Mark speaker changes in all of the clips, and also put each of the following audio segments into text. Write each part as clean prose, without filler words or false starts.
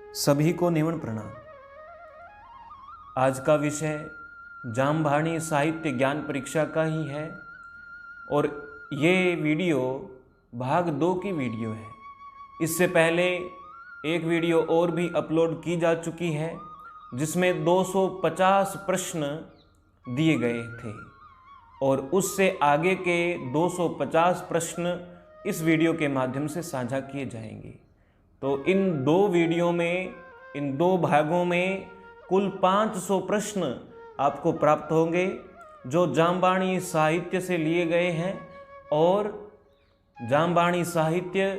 Speaker 1: सभी को निवण प्रणाम। आज का विषय जामभाणी साहित्य ज्ञान परीक्षा का ही है और ये वीडियो भाग 2 की वीडियो है। इससे पहले एक वीडियो और भी अपलोड की जा चुकी है जिसमें 250 प्रश्न दिए गए थे और उससे आगे के 250 प्रश्न इस वीडियो के माध्यम से साझा किए जाएंगे। तो इन 2 वीडियो में, इन 2 भागों में कुल 500 प्रश्न आपको प्राप्त होंगे जो जामभाणी साहित्य से लिए गए हैं और जामभाणी साहित्य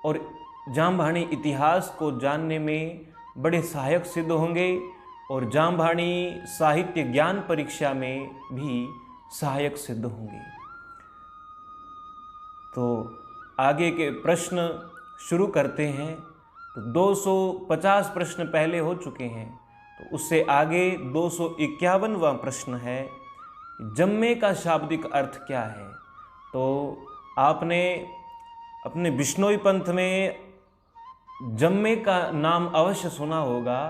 Speaker 1: और जामभाणी इतिहास को जानने में बड़े सहायक सिद्ध होंगे और जामभाणी साहित्य ज्ञान परीक्षा में भी सहायक सिद्ध होंगे। तो आगे के प्रश्न शुरू करते हैं। तो 250 प्रश्न पहले हो चुके हैं, तो उससे आगे 251वां प्रश्न है, जम्मे का शाब्दिक अर्थ क्या है। तो आपने अपने बिश्नोई पंथ में जम्मे का नाम अवश्य सुना होगा,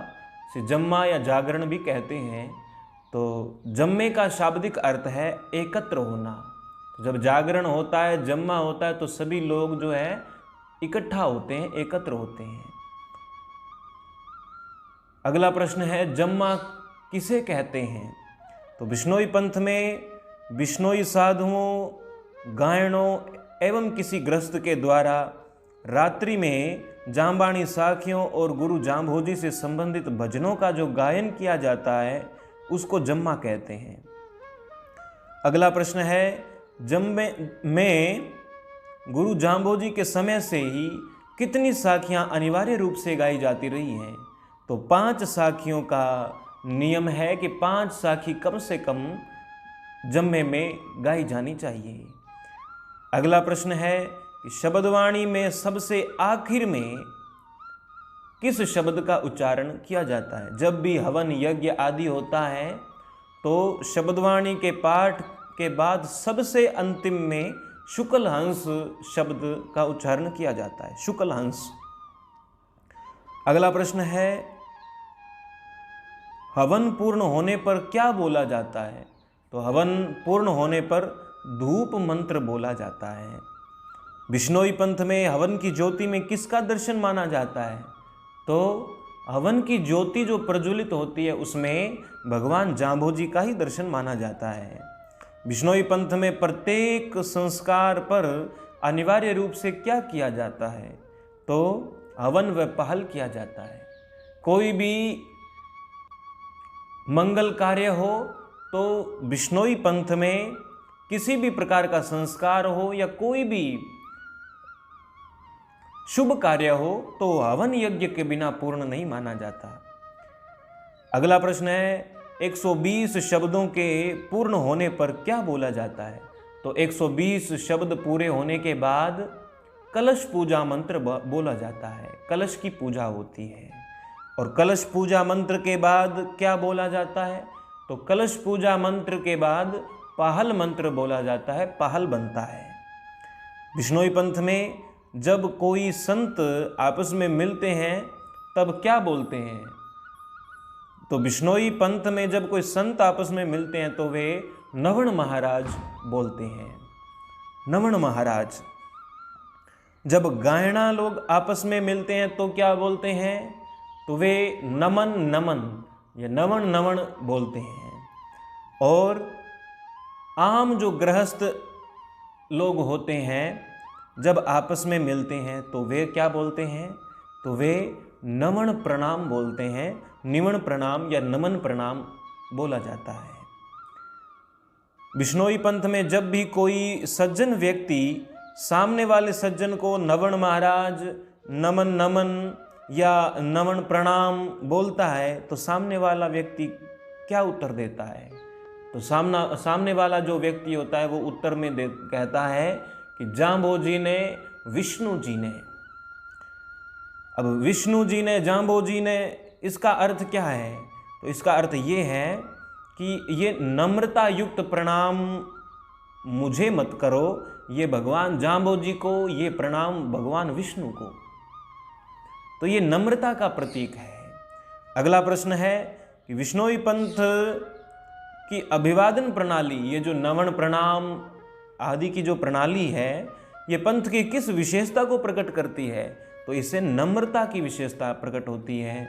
Speaker 1: इसे जम्मा या जागरण भी कहते हैं। तो जम्मे का शाब्दिक अर्थ है एकत्र होना। जब जागरण होता है, जम्मा होता है, तो सभी लोग जो है इकट्ठा होते हैं, एकत्र होते हैं। अगला प्रश्न है, जम्मा किसे कहते हैं। तो बिश्नोई पंथ में बिश्नोई साधुओं, गायनों एवं किसी गृहस्थ के द्वारा रात्रि में जामभाणी साखियों और गुरु जाम्भोजी से संबंधित भजनों का जो गायन किया जाता है उसको जम्मा कहते हैं। अगला प्रश्न है, जम्मे में गुरु जाम्भोजी के समय से ही कितनी साखियां अनिवार्य रूप से गाई जाती रही हैं। तो 5 साखियों का नियम है कि 5 साखी कम से कम जम्मे में गाई जानी चाहिए। अगला प्रश्न है कि शब्दवाणी में सबसे आखिर में किस शब्द का उच्चारण किया जाता है। जब भी हवन यज्ञ आदि होता है तो शब्दवाणी के पाठ के बाद सबसे अंतिम में शुक्ल हंस शब्द का उच्चारण किया जाता है, शुक्ल हंस। अगला प्रश्न है, हवन पूर्ण होने पर क्या बोला जाता है। तो हवन पूर्ण होने पर धूप मंत्र बोला जाता है। बिश्नोई पंथ में हवन की ज्योति में किसका दर्शन माना जाता है। तो हवन की ज्योति जो प्रज्वलित होती है उसमें भगवान जाम्भोजी का ही दर्शन माना जाता है। बिश्नोई पंथ में प्रत्येक संस्कार पर अनिवार्य रूप से क्या किया जाता है। तो हवन व पहल किया जाता है। कोई भी मंगल कार्य हो तो बिश्नोई पंथ में किसी भी प्रकार का संस्कार हो या कोई भी शुभ कार्य हो तो हवन यज्ञ के बिना पूर्ण नहीं माना जाता। अगला प्रश्न है, 120 शब्दों के पूर्ण होने पर क्या बोला जाता है। तो 120 शब्द पूरे होने के बाद कलश पूजा मंत्र बोला जाता है, कलश की पूजा होती है। और कलश पूजा मंत्र के बाद क्या बोला जाता है। तो कलश पूजा मंत्र के बाद पहल मंत्र बोला जाता है, पहल बनता है। बिश्नोई पंथ में जब कोई संत आपस में मिलते हैं तब क्या बोलते हैं। तो बिश्नोई पंथ में जब कोई संत आपस में मिलते हैं तो वे नवण महाराज बोलते हैं, नवण महाराज। जब गायणा लोग आपस में मिलते हैं तो क्या बोलते हैं। तो वे नमन नमन या नवण नवण बोलते हैं। और आम जो गृहस्थ लोग होते हैं जब आपस में मिलते हैं तो वे क्या बोलते हैं। तो वे नमन प्रणाम बोलते हैं, निमण प्रणाम या नमन प्रणाम बोला जाता है। बिश्नोई पंथ में जब भी कोई सज्जन व्यक्ति सामने वाले सज्जन को नवण महाराज, नमन नमन या नमन प्रणाम बोलता है तो सामने वाला व्यक्ति क्या उत्तर देता है। तो सामने वाला जो व्यक्ति होता है वो उत्तर में कहता है कि जाम्भोजी ने, विष्णु जी ने। अब विष्णु जी ने, जाम्भोजी ने, इसका अर्थ क्या है। तो इसका अर्थ ये है कि ये नम्रता युक्त प्रणाम मुझे मत करो, ये भगवान जाम्भोजी को, ये प्रणाम भगवान विष्णु को। तो ये नम्रता का प्रतीक है। अगला प्रश्न है कि विश्नोई पंथ की अभिवादन प्रणाली, ये जो नमन प्रणाम आदि की जो प्रणाली है, ये पंथ की किस विशेषता को प्रकट करती है? तो इससे नम्रता की विशेषता प्रकट होती है।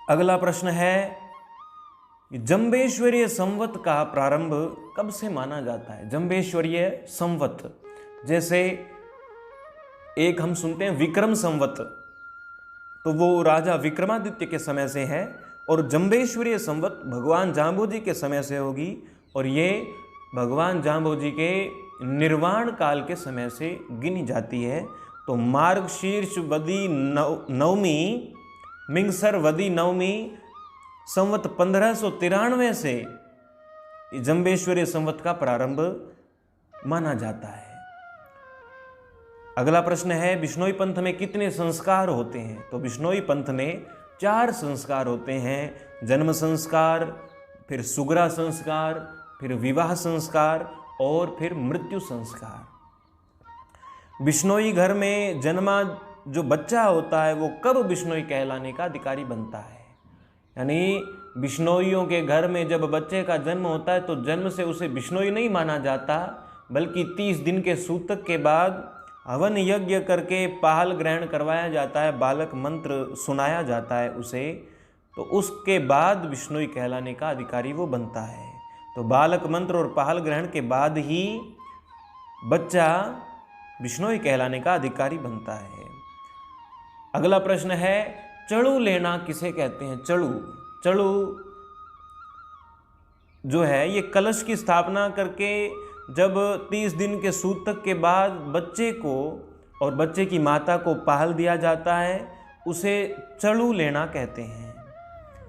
Speaker 1: अगला प्रश्न है जंबेश्वरीय संवत का प्रारंभ कब से माना जाता है? जंबेश्वरीय संवत, जैसे एक हम सुनते हैं विक्रम संवत, तो वो राजा विक्रमादित्य के समय से है, और जंबेश्वरीय संवत भगवान जांबोजी के समय से होगी, और ये भगवान जांबोजी के निर्वाण काल के समय से गिनी जाती है। तो मार्गशीर्ष वदी नवमी, मिंगसर वदी नवमी संवत 1593 से जंबेश्वरीय संवत का प्रारंभ माना जाता है। अगला प्रश्न है बिश्नोई पंथ में कितने संस्कार होते हैं? तो बिश्नोई पंथ में 4 संस्कार होते हैं। जन्म संस्कार, फिर सुगरा संस्कार, फिर विवाह संस्कार और फिर मृत्यु संस्कार। बिश्नोई घर में जन्मा जो बच्चा होता है वो कब बिश्नोई कहलाने का अधिकारी बनता है? यानी बिश्नोइयों के घर में जब बच्चे का जन्म होता है तो जन्म से उसे बिश्नोई नहीं माना जाता, बल्कि 30 दिन के सूतक के बाद हवन यज्ञ करके पाहल ग्रहण करवाया जाता है, बालक मंत्र सुनाया जाता है उसे, तो उसके बाद बिश्नोई कहलाने का अधिकारी वो बनता है। तो बालक मंत्र और पाहल ग्रहण के बाद ही बच्चा बिश्नोई कहलाने का अधिकारी बनता है। अगला प्रश्न है चड़ू लेना किसे कहते हैं? चड़ू जो है ये कलश की स्थापना करके जब 30 दिन के सूतक के बाद बच्चे को और बच्चे की माता को पाहल दिया जाता है, उसे चड़ू लेना कहते हैं।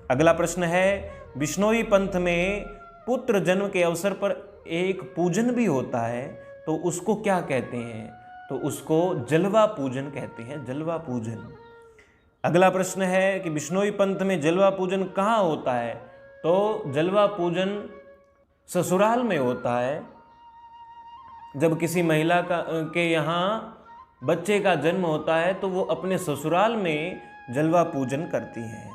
Speaker 1: अगला प्रश्न है बिश्नोई पंथ में पुत्र जन्म के अवसर पर एक पूजन भी होता है, तो उसको क्या कहते हैं? तो उसको जलवा पूजन कहते हैं, जलवा पूजन। अगला प्रश्न है कि बिश्नोई पंथ में जलवा पूजन कहाँ होता है? तो जलवा पूजन ससुराल में होता है। जब किसी महिला के यहाँ बच्चे का जन्म होता है तो वो अपने ससुराल में जलवा पूजन करती हैं।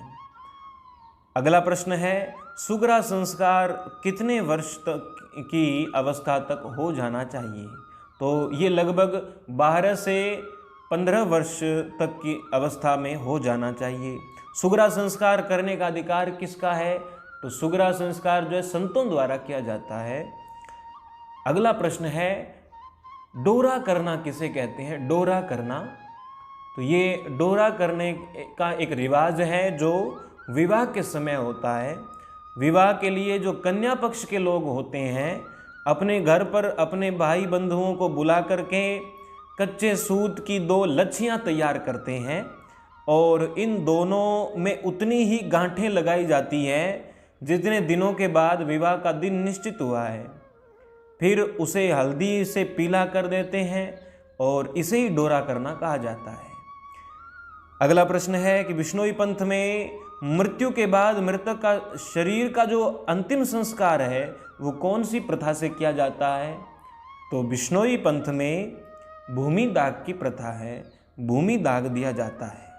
Speaker 1: अगला प्रश्न है सुगरा संस्कार कितने वर्ष तक की अवस्था तक हो जाना चाहिए? तो ये लगभग 12 से 15 वर्ष तक की अवस्था में हो जाना चाहिए। सुगरा संस्कार करने का अधिकार किसका है? तो सुगरा संस्कार जो है संतों द्वारा किया जाता है। अगला प्रश्न है डोरा करना किसे कहते हैं? डोरा करना, तो ये डोरा करने का एक रिवाज है जो विवाह के समय होता है। विवाह के लिए जो कन्या पक्ष के लोग होते हैं अपने घर पर अपने भाई बंधुओं को बुला करके कच्चे सूत की 2 लच्छियाँ तैयार करते हैं, और इन दोनों में उतनी ही गांठें लगाई जाती हैं जितने दिनों के बाद विवाह का दिन निश्चित हुआ है। फिर उसे हल्दी से पीला कर देते हैं और इसे ही डोरा करना कहा जाता है। अगला प्रश्न है कि बिश्नोई पंथ में मृत्यु के बाद मृतक का शरीर का जो अंतिम संस्कार है वो कौन सी प्रथा से किया जाता है? तो बिश्नोई पंथ में भूमि दाग की प्रथा है, भूमि दाग दिया जाता है।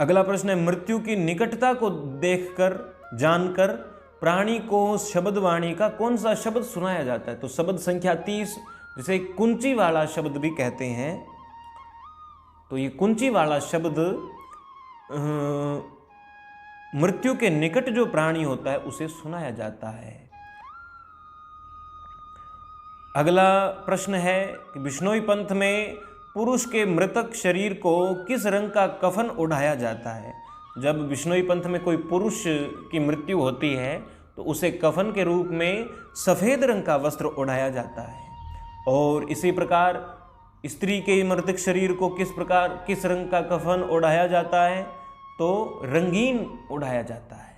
Speaker 1: अगला प्रश्न है मृत्यु की निकटता को देखकर जानकर प्राणी को शब्द वाणी का कौन सा शब्द सुनाया जाता है? तो शब्द संख्या 30, जिसे कुंची वाला शब्द भी कहते हैं। तो ये कुंची वाला शब्द मृत्यु के निकट जो प्राणी होता है उसे सुनाया जाता है। अगला प्रश्न है कि बिश्नोई पंथ में पुरुष के मृतक शरीर को किस रंग का कफन ओढ़ाया जाता है? जब बिश्नोई पंथ में कोई पुरुष की मृत्यु होती है तो उसे कफन के रूप में सफ़ेद रंग का वस्त्र ओढ़ाया जाता है, और इसी प्रकार स्त्री के मृतक शरीर को किस रंग का कफन ओढ़ाया जाता है? तो रंगीन ओढ़ाया जाता है।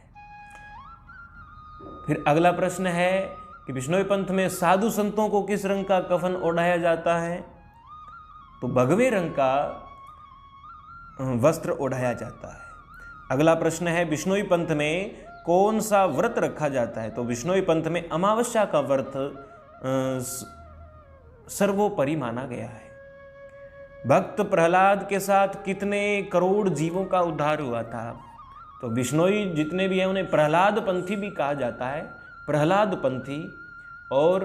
Speaker 1: फिर अगला प्रश्न है कि बिश्नोई पंथ में साधु संतों को किस रंग का कफन ओढ़ाया जाता है? तो भगवे रंग का वस्त्र ओढ़ाया जाता है। अगला प्रश्न है बिश्नोई पंथ में कौन सा व्रत रखा जाता है? तो बिश्नोई पंथ में अमावस्या का व्रत सर्वोपरि माना गया है। भक्त प्रहलाद के साथ कितने करोड़ जीवों का उद्धार हुआ था। तो बिश्नोई जितने भी हैं उन्हें प्रहलाद पंथी भी कहा जाता है, प्रहलाद पंथी। और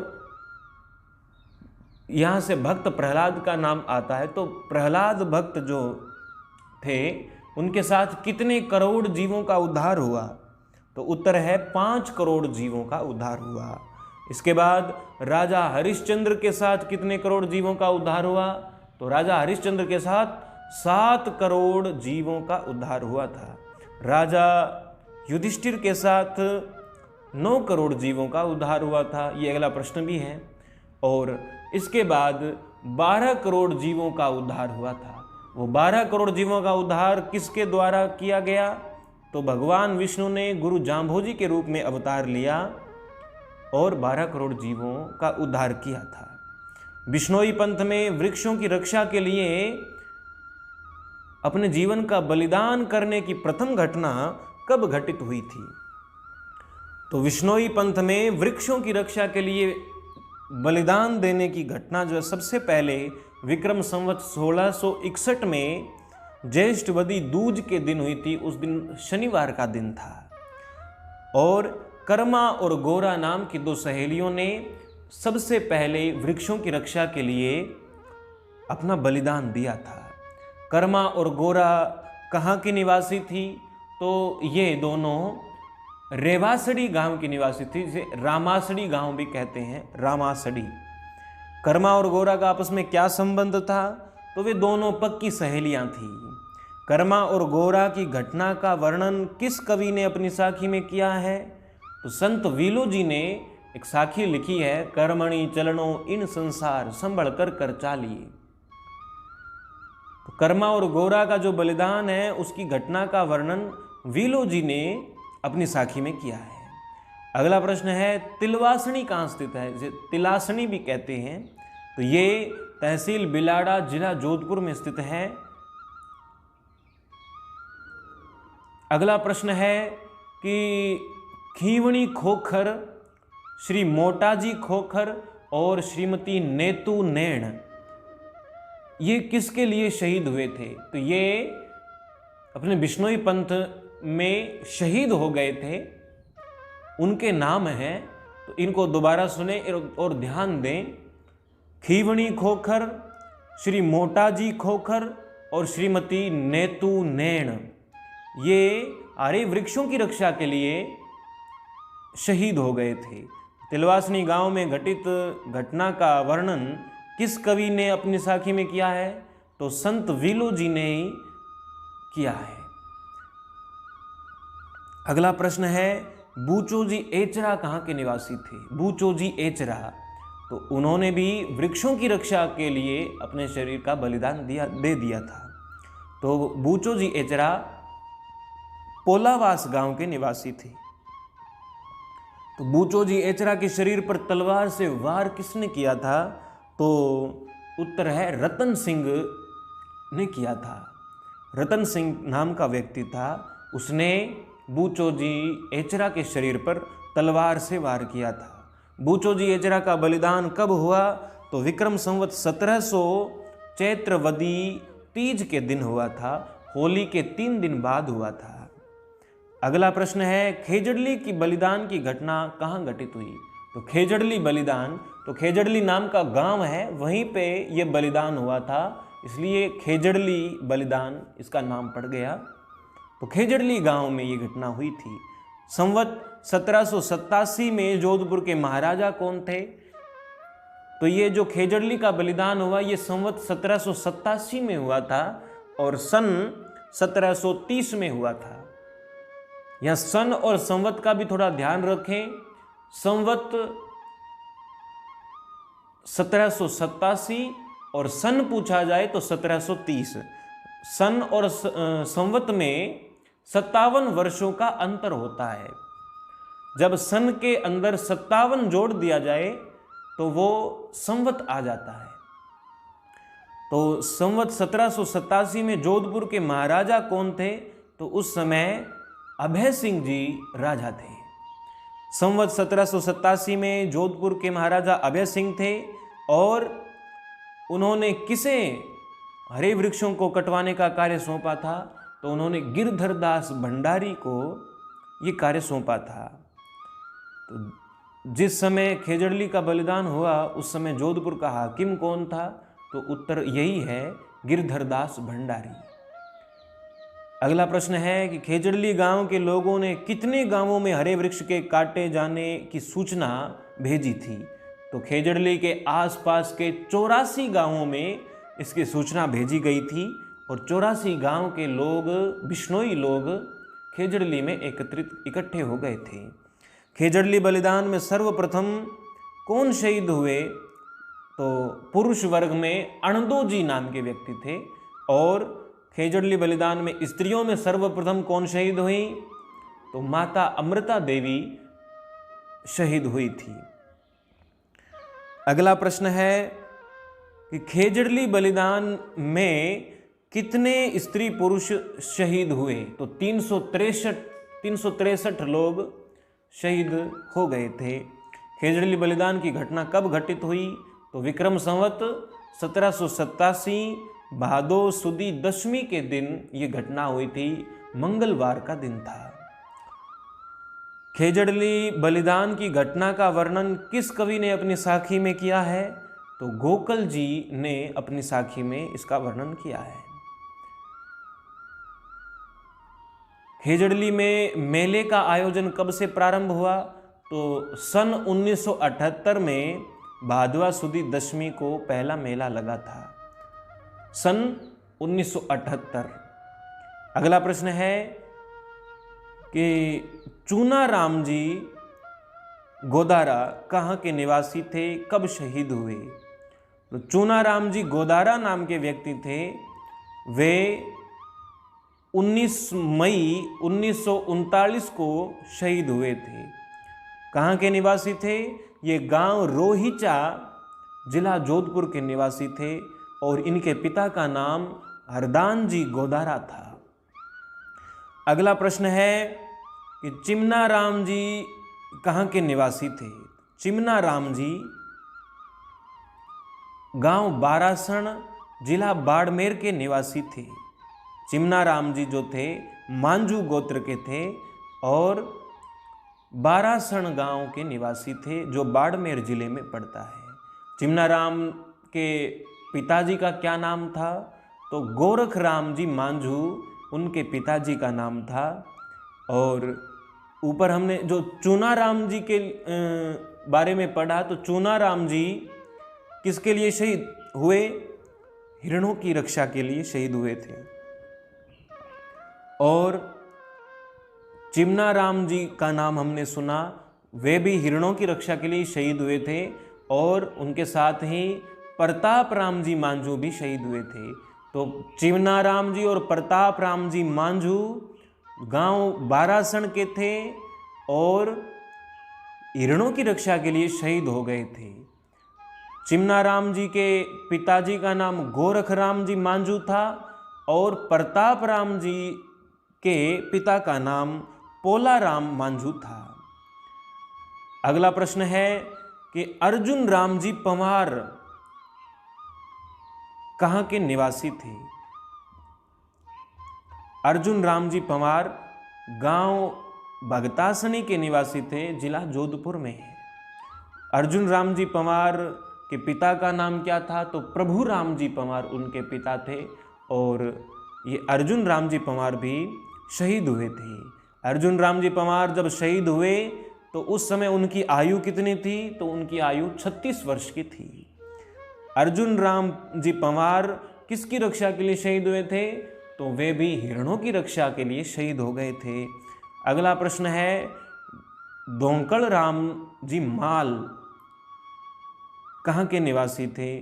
Speaker 1: यहाँ से भक्त प्रहलाद का नाम आता है। तो प्रहलाद भक्त जो थे उनके साथ कितने करोड़ जीवों का उद्धार हुआ? तो उत्तर है 5 करोड़ जीवों का उद्धार हुआ। इसके बाद राजा हरिश्चंद्र के साथ कितने करोड़ जीवों का उद्धार हुआ? तो राजा हरिश्चंद्र के साथ 7 करोड़ जीवों का उद्धार हुआ था। राजा युधिष्ठिर के साथ 9 करोड़ जीवों का उद्धार हुआ था। ये अगला प्रश्न भी है। और इसके बाद 12 करोड़ जीवों का उद्धार हुआ था। वो 12 करोड़ जीवों का उद्धार किसके द्वारा किया गया? तो भगवान विष्णु ने गुरु जाम्भोजी के रूप में अवतार लिया और 12 करोड़ जीवों का उद्धार किया था। बिश्नोई पंथ में वृक्षों की रक्षा के लिए अपने जीवन का बलिदान करने की प्रथम घटना कब घटित हुई थी? तो बिश्नोई पंथ में वृक्षों की रक्षा के लिए बलिदान देने की घटना जो है सबसे पहले विक्रम संवत 1661 में ज्येष्ठवदी दूज के दिन हुई थी। उस दिन शनिवार का दिन था और कर्मा और गोरा नाम की 2 सहेलियों ने सबसे पहले वृक्षों की रक्षा के लिए अपना बलिदान दिया था। कर्मा और गोरा कहाँ की निवासी थी? तो ये दोनों रेवासड़ी गांव की निवासी थी, जिसे रामासड़ी गांव भी कहते हैं, रामासड़ी। कर्मा और गोरा का आपस में क्या संबंध था? तो वे दोनों पक्की सहेलियां थी। कर्मा और गोरा की घटना का वर्णन किस कवि ने अपनी साखी में किया है? तो संत वीलो जी ने एक साखी लिखी है, कर्मणि चलनो इन संसार संभल कर चालिए। तो कर्मा और गोरा का जो बलिदान है उसकी घटना का वर्णन वीलो जी ने अपनी साखी में किया है। अगला प्रश्न है, तिलवासणी कहाँ स्थित है? जिसे तिलासणी भी कहते हैं। तो ये तहसील बिलाड़ा, जिला जोधपुर में स्थित है। अगला प्रश्न है कि खीवणी खोखर, श्री मोटाजी खोखर और श्रीमती नेतू नैण ये किसके लिए शहीद हुए थे? तो ये अपने बिश्नोई पंथ में शहीद हो गए थे, उनके नाम हैं। तो इनको दोबारा सुने और ध्यान दें। खीवणी खोखर, श्री मोटाजी खोखर और श्रीमती नेतू नैण ये आर्य वृक्षों की रक्षा के लिए शहीद हो गए थे। तिलवासनी गांव में घटित घटना का वर्णन किस कवि ने अपनी साखी में किया है? तो संत वीलो जी ने ही किया है। अगला प्रश्न है, बूचोजी एचरा कहाँ के निवासी थे? बूचोजी एचरा, तो उन्होंने भी वृक्षों की रक्षा के लिए अपने शरीर का बलिदान दे दिया था। तो बूचोजी एचरा पोलावास गांव के निवासी थे। तो बूचोजी एचरा के शरीर पर तलवार से वार किसने किया था? तो उत्तर है रतन सिंह ने किया था। रतन सिंह नाम का व्यक्ति था, उसने बूचोजी एचरा के शरीर पर तलवार से वार किया था। बूचोजी एचरा का बलिदान कब हुआ? तो विक्रम संवत 1700 चैत्रवदी तीज के दिन हुआ था, होली के 3 दिन बाद हुआ था। अगला प्रश्न है, खेजड़ली की बलिदान की घटना कहाँ घटित हुई? तो खेजड़ली बलिदान, तो खेजड़ली नाम का गांव है, वहीं पे ये बलिदान हुआ था, इसलिए खेजड़ली बलिदान इसका नाम पड़ गया। तो खेजड़ली गांव में ये घटना हुई थी। संवत 1787 में जोधपुर के महाराजा कौन थे? तो ये जो खेजड़ली का बलिदान हुआ ये संवत 1787 में हुआ था और सन 1730 में हुआ था। यहां सन और संवत का भी थोड़ा ध्यान रखें। संवत 1787 और सन पूछा जाए तो 1730। सन और संवत में 57 वर्षों का अंतर होता है। जब सन के अंदर 57 जोड़ दिया जाए तो वो संवत आ जाता है। तो संवत 1787 में जोधपुर के महाराजा कौन थे? तो उस समय अभय सिंह जी राजा थे। संवत 1787 में जोधपुर के महाराजा अभय सिंह थे और उन्होंने किसे हरे वृक्षों को कटवाने का कार्य सौंपा था, तो उन्होंने गिरधर दास भंडारी को ये कार्य सौंपा था। तो जिस समय खेजड़ली का बलिदान हुआ उस समय जोधपुर का हाकिम कौन था? तो उत्तर यही है, गिरधर दास भंडारी। अगला प्रश्न है कि खेजड़ली गांव के लोगों ने कितने गांवों में हरे वृक्ष के काटे जाने की सूचना भेजी थी? तो खेजड़ली के आसपास के 84 गांवों में इसकी सूचना भेजी गई थी और 84 गांव के लोग, बिश्नोई लोग खेजड़ली में इकट्ठे हो गए थे। खेजड़ली बलिदान में सर्वप्रथम कौन शहीद हुए? तो पुरुष वर्ग में अणदोजी नाम के व्यक्ति थे। और खेजड़ली बलिदान में स्त्रियों में सर्वप्रथम कौन शहीद हुई? तो माता अमृता देवी शहीद हुई थी। अगला प्रश्न है कि खेजड़ली बलिदान में कितने स्त्री पुरुष शहीद हुए? तो 363 लोग शहीद हो गए थे। खेजड़ली बलिदान की घटना कब घटित हुई? तो विक्रम संवत 1787 भादो सुदी दशमी के दिन ये घटना हुई थी, मंगलवार का दिन था। खेजड़ली बलिदान की घटना का वर्णन किस कवि ने अपनी साखी में किया है? तो गोकल जी ने अपनी साखी में इसका वर्णन किया है। खेजड़ली में मेले का आयोजन कब से प्रारंभ हुआ? तो सन 1978 में भादवा सुदी दशमी को पहला मेला लगा था, सन 1978। अगला प्रश्न है कि चूनाराम जी गोदारा कहाँ के निवासी थे, कब शहीद हुए? तो चूनाराम जी गोदारा नाम के व्यक्ति थे। वे 19 मई 1939 को शहीद हुए थे। कहाँ के निवासी थे? ये गांव रोहिचा, जिला जोधपुर के निवासी थे और इनके पिता का नाम हरदान जी गोदारा था। अगला प्रश्न है कि चिमनाराम जी कहाँ के निवासी थे? चिमनाराम जी गांव बारासण, जिला बाड़मेर के निवासी थे। चिमनाराम जी जो थे मांझू गोत्र के थे और बारासण गांव के निवासी थे, जो बाड़मेर जिले में पड़ता है। चिमनाराम के पिताजी का क्या नाम था? तो गोरख राम जी मांझू उनके पिताजी का नाम था। और ऊपर हमने जो चूनाराम जी के बारे में पढ़ा, तो चूनाराम जी किसके लिए शहीद हुए? हिरणों की रक्षा के लिए शहीद हुए थे। और चिमनाराम जी का नाम हमने सुना, वे भी हिरणों की रक्षा के लिए शहीद हुए थे। और उनके साथ ही प्रताप राम जी मांझू भी शहीद हुए थे। तो चिमनाराम जी और प्रताप राम जी मांझू गांव बारासण के थे और हिरणों की रक्षा के लिए शहीद हो गए थे। चिमनाराम जी के पिताजी का नाम गोरख राम जी मांझू था और प्रताप राम जी के पिता का नाम पोलाराम मांझू था। अगला प्रश्न है कि अर्जुन राम जी पंवार कहाँ के निवासी थे? अर्जुन राम जी पंवार गांव भगतासनी के निवासी थे, जिला जोधपुर में है। अर्जुन राम जी पंवार के पिता का नाम क्या था? तो प्रभु राम जी पंवार उनके पिता थे और ये अर्जुन राम जी पंवार भी शहीद हुए थे। अर्जुन राम जी पंवार जब शहीद हुए तो उस समय उनकी आयु कितनी थी? तो उनकी आयु 36 वर्ष की थी। अर्जुन राम जी पंवार किसकी रक्षा के लिए शहीद हुए थे? तो वे भी हिरणों की रक्षा के लिए शहीद हो गए थे। अगला प्रश्न है, दोंकड़ राम जी माल कहाँ के निवासी थे?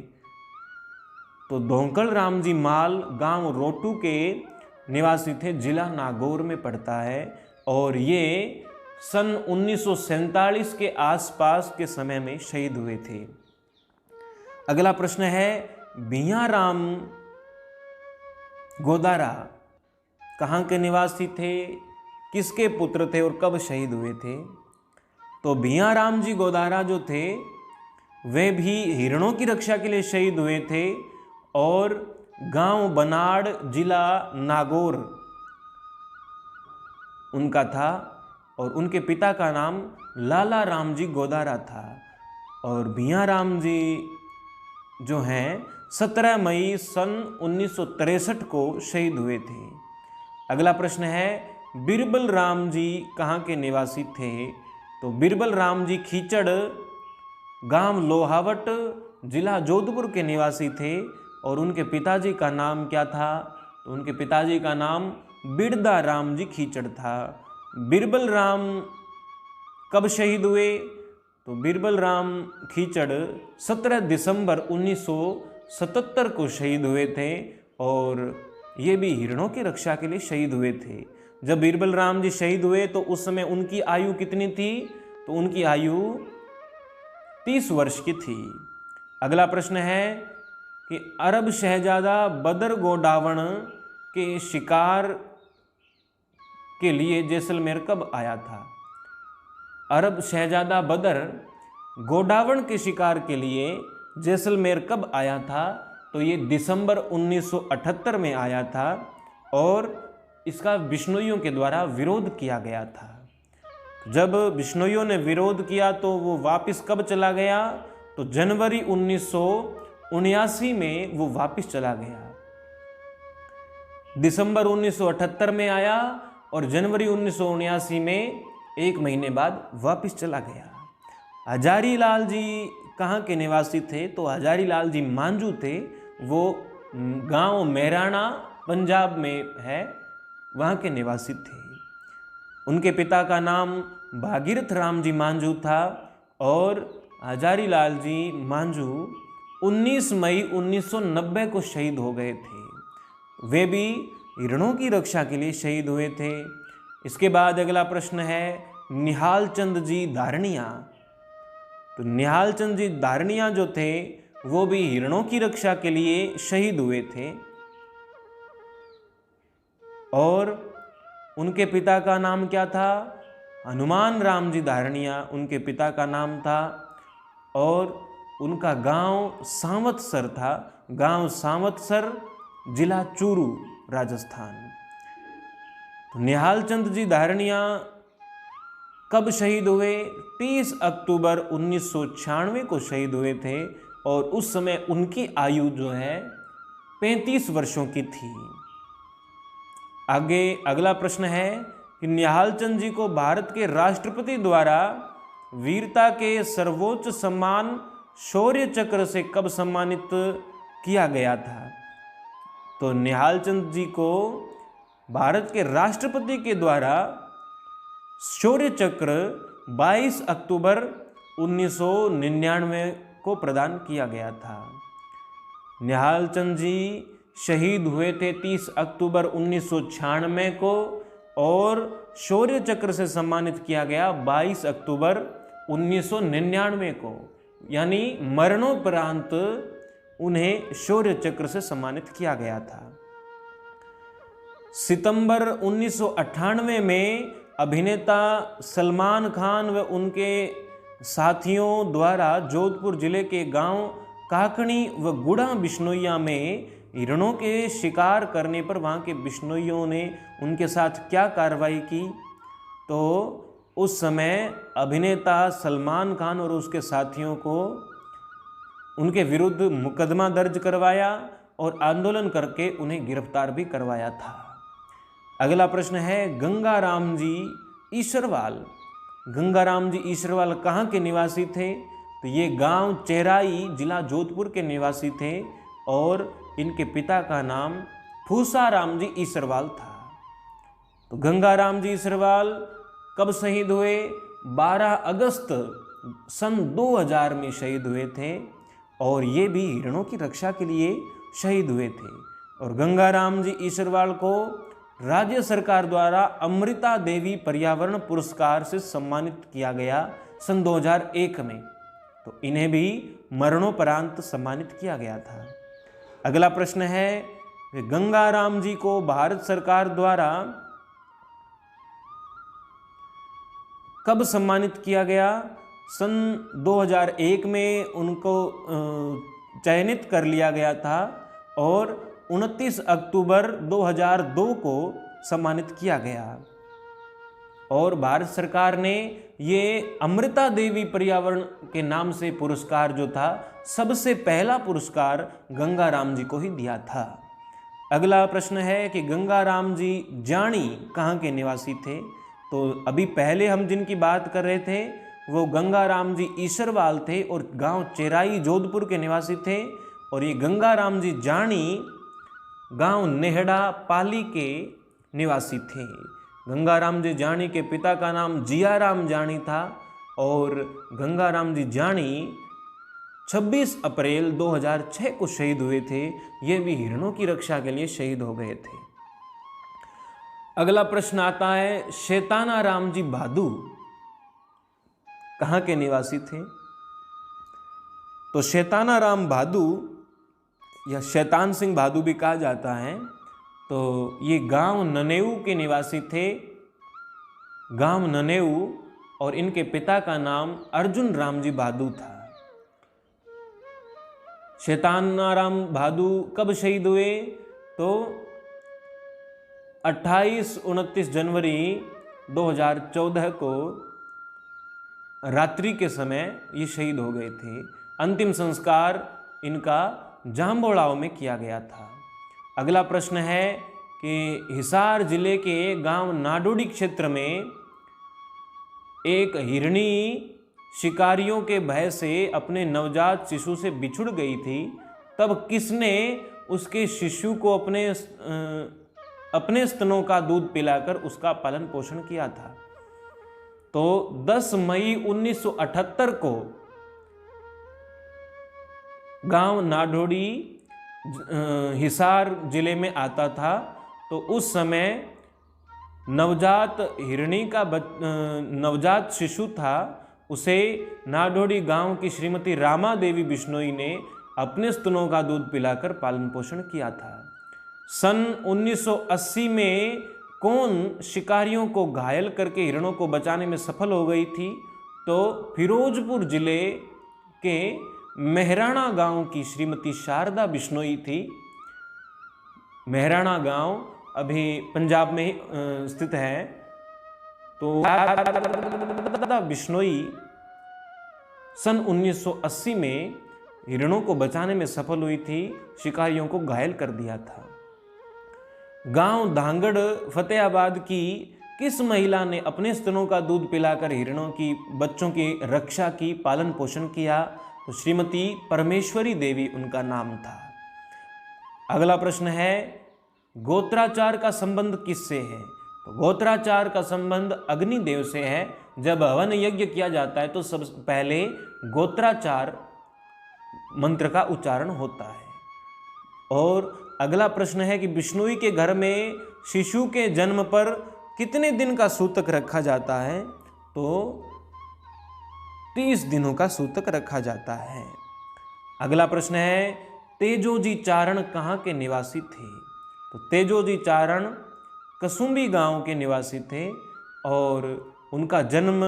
Speaker 1: तो दोंकड़ राम जी माल गांव रोटू के निवासी थे, जिला नागौर में पड़ता है और ये सन 1947 के आसपास के समय में शहीद हुए थे। अगला प्रश्न है, बियाराम गोदारा कहाँ के निवासी थे, किसके पुत्र थे और कब शहीद हुए थे? तो बियाराम जी गोदारा जो थे वे भी हिरणों की रक्षा के लिए शहीद हुए थे और गांव बनाड़, जिला नागौर उनका था और उनके पिता का नाम लाला राम जी गोदारा था। और भैया राम जी जो हैं 17 मई सन 1963 को शहीद हुए थे। अगला प्रश्न है, बिरबल राम जी कहाँ के निवासी थे? तो बिरबल राम जी खींचड़, गांव लोहावट, जिला जोधपुर के निवासी थे। और उनके पिताजी का नाम क्या था? तो उनके पिताजी का नाम बिरदा राम जी खींचड़ था। बिरबल राम कब शहीद हुए? तो बिरबल राम खींचड़ 17 दिसंबर 1977 को शहीद हुए थे और ये भी हिरणों की रक्षा के लिए शहीद हुए थे। जब बिरबल राम जी शहीद हुए तो उस समय उनकी आयु कितनी थी? तो उनकी आयु 30 वर्ष की थी। अगला प्रश्न है कि अरब शहजादा बदर गोडावण के शिकार के लिए जैसलमेर कब आया था? अरब शहजादा बदर गोडावण के शिकार के लिए जैसलमेर कब आया था? तो ये दिसंबर 1978 में आया था और इसका बिश्नोइयों के द्वारा विरोध किया गया था। जब बिश्नोइयों ने विरोध किया तो वो वापस कब चला गया? तो जनवरी 1979 में वो वापस चला गया। दिसंबर 1978 में आया और जनवरी 1979 में 1 महीने बाद वापस चला गया। हजारी लाल जी कहाँ के निवासी थे? तो हजारी लाल जी मांझू थे। वो गांव मेहराणा पंजाब में है, वहाँ के निवासी थे। उनके पिता का नाम भागीरथ राम जी मांझू था और हजारी लाल जी मांझू 19 मई 1990 को शहीद हो गए थे। वे भी हिरणों की रक्षा के लिए शहीद हुए थे। इसके बाद अगला प्रश्न है, निहाल चंद जी धारणिया। तो निहाल चंद जी धारणिया जो थे वो भी हिरणों की रक्षा के लिए शहीद हुए थे और उनके पिता का नाम क्या था? हनुमान राम जी धारणिया उनके पिता का नाम था और उनका गांव सांवतसर था। गांव सांवतसर, जिला चूरू, राजस्थान। तो निहाल चंद जी धारणिया कब शहीद हुए? 30 अक्टूबर 1996 को शहीद हुए थे और उस समय उनकी आयु जो है 35 वर्षों की थी। आगे अगला प्रश्न है कि निहाल चंद जी को भारत के राष्ट्रपति द्वारा वीरता के सर्वोच्च सम्मान शौर्य चक्र से कब सम्मानित किया गया था? तो निहाल चंद जी को भारत के राष्ट्रपति के द्वारा शौर्य चक्र 22 अक्टूबर 1999 को प्रदान किया गया था। निहाल चंद जी शहीद हुए थे 30 अक्टूबर 1996 को और शौर्य चक्र से सम्मानित किया गया 22 अक्टूबर 1999 को, यानी मरणोपरांत उन्हें शौर्य चक्र से सम्मानित किया गया था। सितंबर 1998 में अभिनेता सलमान खान व उनके साथियों द्वारा जोधपुर जिले के गांव काकणी व गुड़ा बिश्नोइया में हिरणों के शिकार करने पर वहाँ के बिश्नोइयों ने उनके साथ क्या कार्रवाई की? तो उस समय अभिनेता सलमान खान और उसके साथियों को उनके विरुद्ध मुकदमा दर्ज करवाया और आंदोलन करके उन्हें गिरफ्तार भी करवाया था। अगला प्रश्न है, गंगाराम जी ईश्वरवाल। गंगाराम जी ईश्वरवाल कहाँ के निवासी थे? तो ये गांव चेराई, जिला जोधपुर के निवासी थे और इनके पिता का नाम फूसाराम जी ईश्वरवाल था। तो गंगाराम जी ईश्वरवाल कब शहीद हुए? 12 अगस्त सन 2000 में शहीद हुए थे और ये भी हिरणों की रक्षा के लिए शहीद हुए थे। और गंगाराम जी ईश्वरवाल को राज्य सरकार द्वारा अमृता देवी पर्यावरण पुरस्कार से सम्मानित किया गया सन 2001 में। तो इन्हें भी मरणोपरांत सम्मानित किया गया था। अगला प्रश्न है, गंगाराम जी को भारत सरकार द्वारा कब सम्मानित किया गया? सन 2001 में उनको चयनित कर लिया गया था और 29 अक्टूबर 2002 को सम्मानित किया गया। और भारत सरकार ने ये अमृता देवी पर्यावरण के नाम से पुरस्कार जो था, सबसे पहला पुरस्कार गंगाराम जी को ही दिया था। अगला प्रश्न है कि गंगाराम जी जानी कहाँ के निवासी थे? तो अभी पहले हम जिनकी बात कर रहे थे वो गंगाराम जी ईसरवाल थे और गांव चेराई जोधपुर के निवासी थे। और ये गंगाराम जी जानी गांव नेहड़ा पाली के निवासी थे। गंगाराम जी जानी के पिता का नाम जियाराम जानी था और गंगाराम जी जानी 26 अप्रैल 2006 को शहीद हुए थे। ये भी हिरणों की रक्षा के लिए शहीद हो गए थे। अगला प्रश्न आता है, शैताना राम जी भादू कहाँ के निवासी थे? तो शैताना राम भादू या शैतान सिंह भादू भी कहा जाता है, तो ये गांव ननेऊ के निवासी थे। गांव ननेऊ और इनके पिता का नाम अर्जुन राम जी भादू था। शैताना राम भादू कब शहीद हुए? तो 28-29 जनवरी 2014 को रात्रि के समय ये शहीद हो गए थे। अंतिम संस्कार इनका जाम्बोड़ाव में किया गया था। अगला प्रश्न है कि हिसार जिले के गांव नाडोडी क्षेत्र में एक हिरणी शिकारियों के भय से अपने नवजात शिशु से बिछुड़ गई थी। तब किसने उसके शिशु को अपने स्तनों का दूध पिलाकर उसका पालन पोषण किया था? तो 10 मई 1978 को गांव नाडोडी हिसार जिले में आता था। तो उस समय नवजात हिरणी का नवजात शिशु था, उसे नाडोडी गांव की श्रीमती रामा देवी बिश्नोई ने अपने स्तनों का दूध पिलाकर पालन पोषण किया था। सन 1980 में कौन शिकारियों को घायल करके हिरणों को बचाने में सफल हो गई थी? तो फिरोजपुर जिले के मेहराणा गांव की श्रीमती शारदा बिश्नोई थी। मेहराणा गांव अभी पंजाब में स्थित है। तो बिश्नोई सन 1980 में हिरणों को बचाने में सफल हुई थी, शिकारियों को घायल कर दिया था। गांव धांगड़ फतेहाबाद की किस महिला ने अपने स्तनों का दूध पिलाकर हिरणों की बच्चों की रक्षा की, पालन पोषण किया? तो श्रीमती परमेश्वरी देवी उनका नाम था। अगला प्रश्न है, गोत्राचार का संबंध किससे है? तो गोत्राचार का संबंध अग्निदेव से है। जब हवन यज्ञ किया जाता है तो सबसे पहले गोत्राचार मंत्र का उच्चारण होता है। और अगला प्रश्न है कि बिश्नोई के घर में शिशु के जन्म पर कितने दिन का सूतक रखा जाता है? तो 30 दिनों का सूतक रखा जाता है। अगला प्रश्न है, तेजोजी चारण कहाँ के निवासी थे? तो तेजोजी चारण कसुम्बी गांव के निवासी थे। और उनका जन्म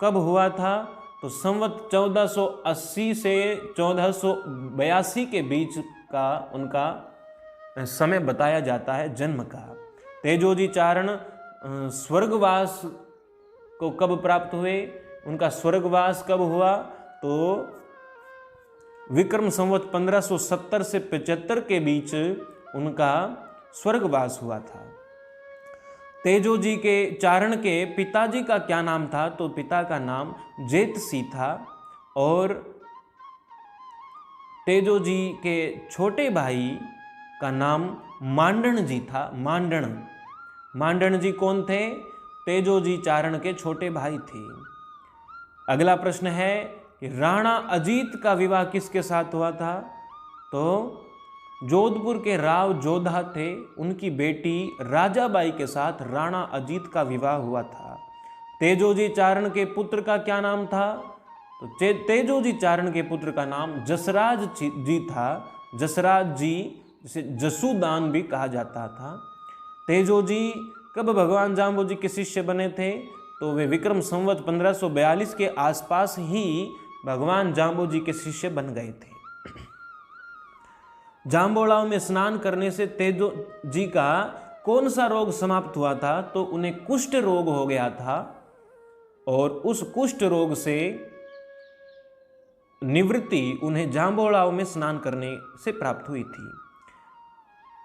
Speaker 1: कब हुआ था? तो संवत 1480 से 1482 के बीच का उनका समय बताया जाता है जन्म का। तेजोजी चारण स्वर्गवास को कब प्राप्त हुए? उनका स्वर्गवास कब हुआ? तो विक्रम संवत 1570 से 75 के बीच उनका स्वर्गवास हुआ था। तेजोजी के चारण के पिताजी का क्या नाम था? तो पिता का नाम जेतसी था। और तेजोजी के छोटे भाई का नाम मांडन जी था। मांडन जी कौन थे? तेजोजी चारण के छोटे भाई थे। अगला प्रश्न है कि राणा अजीत का विवाह किसके साथ हुआ था? तो जोधपुर के राव जोधा थे, उनकी बेटी राजाबाई के साथ राणा अजीत का विवाह हुआ था। तेजोजी चारण के पुत्र का क्या नाम था? तो तेजोजी चारण के पुत्र का नाम जसराज जी था। जसराज जी, जिसे जसूदान भी कहा जाता था। तेजोजी कब भगवान जाम्बोजी के शिष्य बने थे? तो वे विक्रम संवत 1542 के आसपास ही भगवान जाम्बोजी के शिष्य बन गए थे। जाम्बोलाव में स्नान करने से तेजो जी का कौन सा रोग समाप्त हुआ था? तो उन्हें कुष्ठ रोग हो गया था और उस कुष्ठ रोग से निवृत्ति उन्हें जाम्बोलाव में स्नान करने से प्राप्त हुई थी।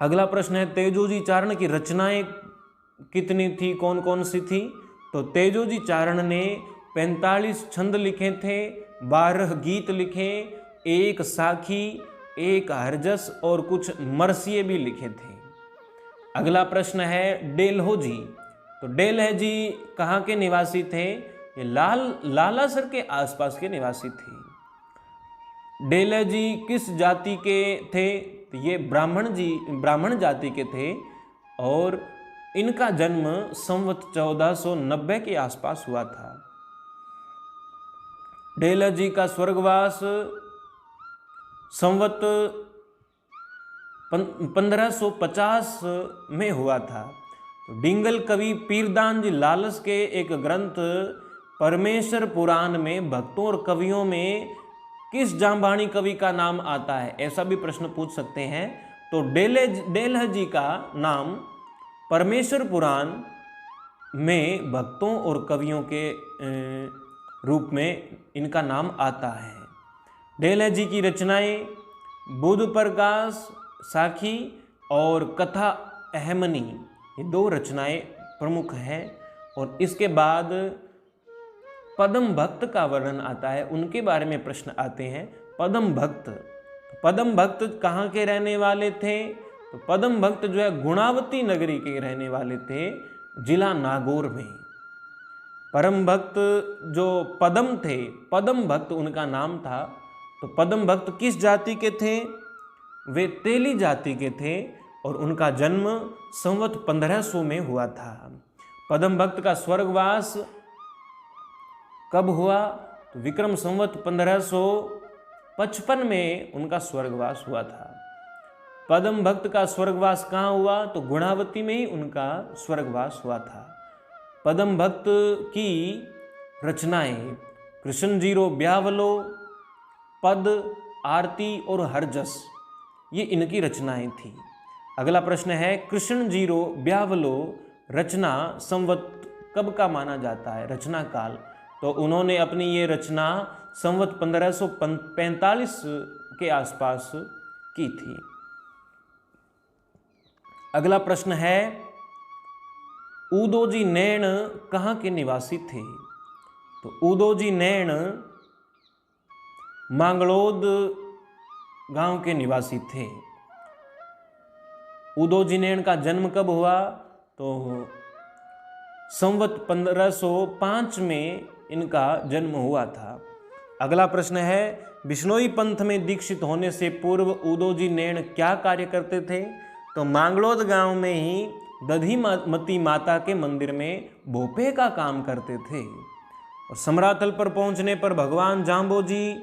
Speaker 1: अगला प्रश्न है, तेजोजी चारण की रचनाएं कितनी थी, कौन कौन सी थी? तो तेजोजी चारण ने 45 छंद लिखे थे, 12 गीत लिखे, 1 साखी, 1 हरजस और कुछ मरसिए भी लिखे थे। अगला प्रश्न है, डेलहोजी। तो डेलहोजी कहाँ के निवासी थे? ये लालासर के आसपास के निवासी थे। डेलहोजी किस जाति के थे? तो ये ब्राह्मण जाति के थे और इनका जन्म संवत 1490 के आसपास हुआ था। डेलहोजी का स्वर्गवास संवत 1550 में हुआ था। तो डिंगल कवि पीरदान जी लालस के एक ग्रंथ परमेश्वर पुराण में भक्तों और कवियों में किस जाम्बानी कवि का नाम आता है? ऐसा भी प्रश्न पूछ सकते हैं। तो डेलहोजी का नाम परमेश्वर पुराण में भक्तों और कवियों के रूप में इनका नाम आता है। डेलहोजी की रचनाएं बुध प्रकाश, साखी और कथा अहमनी, ये 2 रचनाएं प्रमुख हैं। और इसके बाद पदम भक्त का वर्णन आता है, उनके बारे में प्रश्न आते हैं। पदम भक्त कहाँ के रहने वाले थे? तो पदम भक्त जो है गुणावती नगरी के रहने वाले थे, जिला नागौर में। परम भक्त जो पदम थे, पदम भक्त उनका नाम था। तो पदम भक्त किस जाति के थे? वे तेली जाति के थे और उनका जन्म संवत 1500 में हुआ था। पदम भक्त का स्वर्गवास कब हुआ? तो विक्रम संवत 1555 में उनका स्वर्गवास हुआ था। पदम भक्त का स्वर्गवास कहाँ हुआ? तो गुणावती में ही उनका स्वर्गवास हुआ था। पदम भक्त की रचनाएं कृष्णजीरो ब्यावलो, पद, आरती और हरजस, ये इनकी रचनाएं थी। अगला प्रश्न है, कृष्णजीरो ब्यावलो रचना संवत कब का माना जाता है? रचना काल। तो उन्होंने अपनी ये रचना संवत 1545 के आसपास की थी। अगला प्रश्न है, उदोजी नैण कहाँ के निवासी थे? तो उदोजी नैण मांगलोद गांव के निवासी थे। उदोजी नैण का जन्म कब हुआ? तो संवत 1505 में इनका जन्म हुआ था। अगला प्रश्न है, बिश्नोई पंथ में दीक्षित होने से पूर्व उदोजी नैण क्या कार्य करते थे? तो मांगलोद गांव में ही दधिमती माता के मंदिर में भोपे का काम करते थे। और समरातल पर पहुंचने पर भगवान जाम्बोजी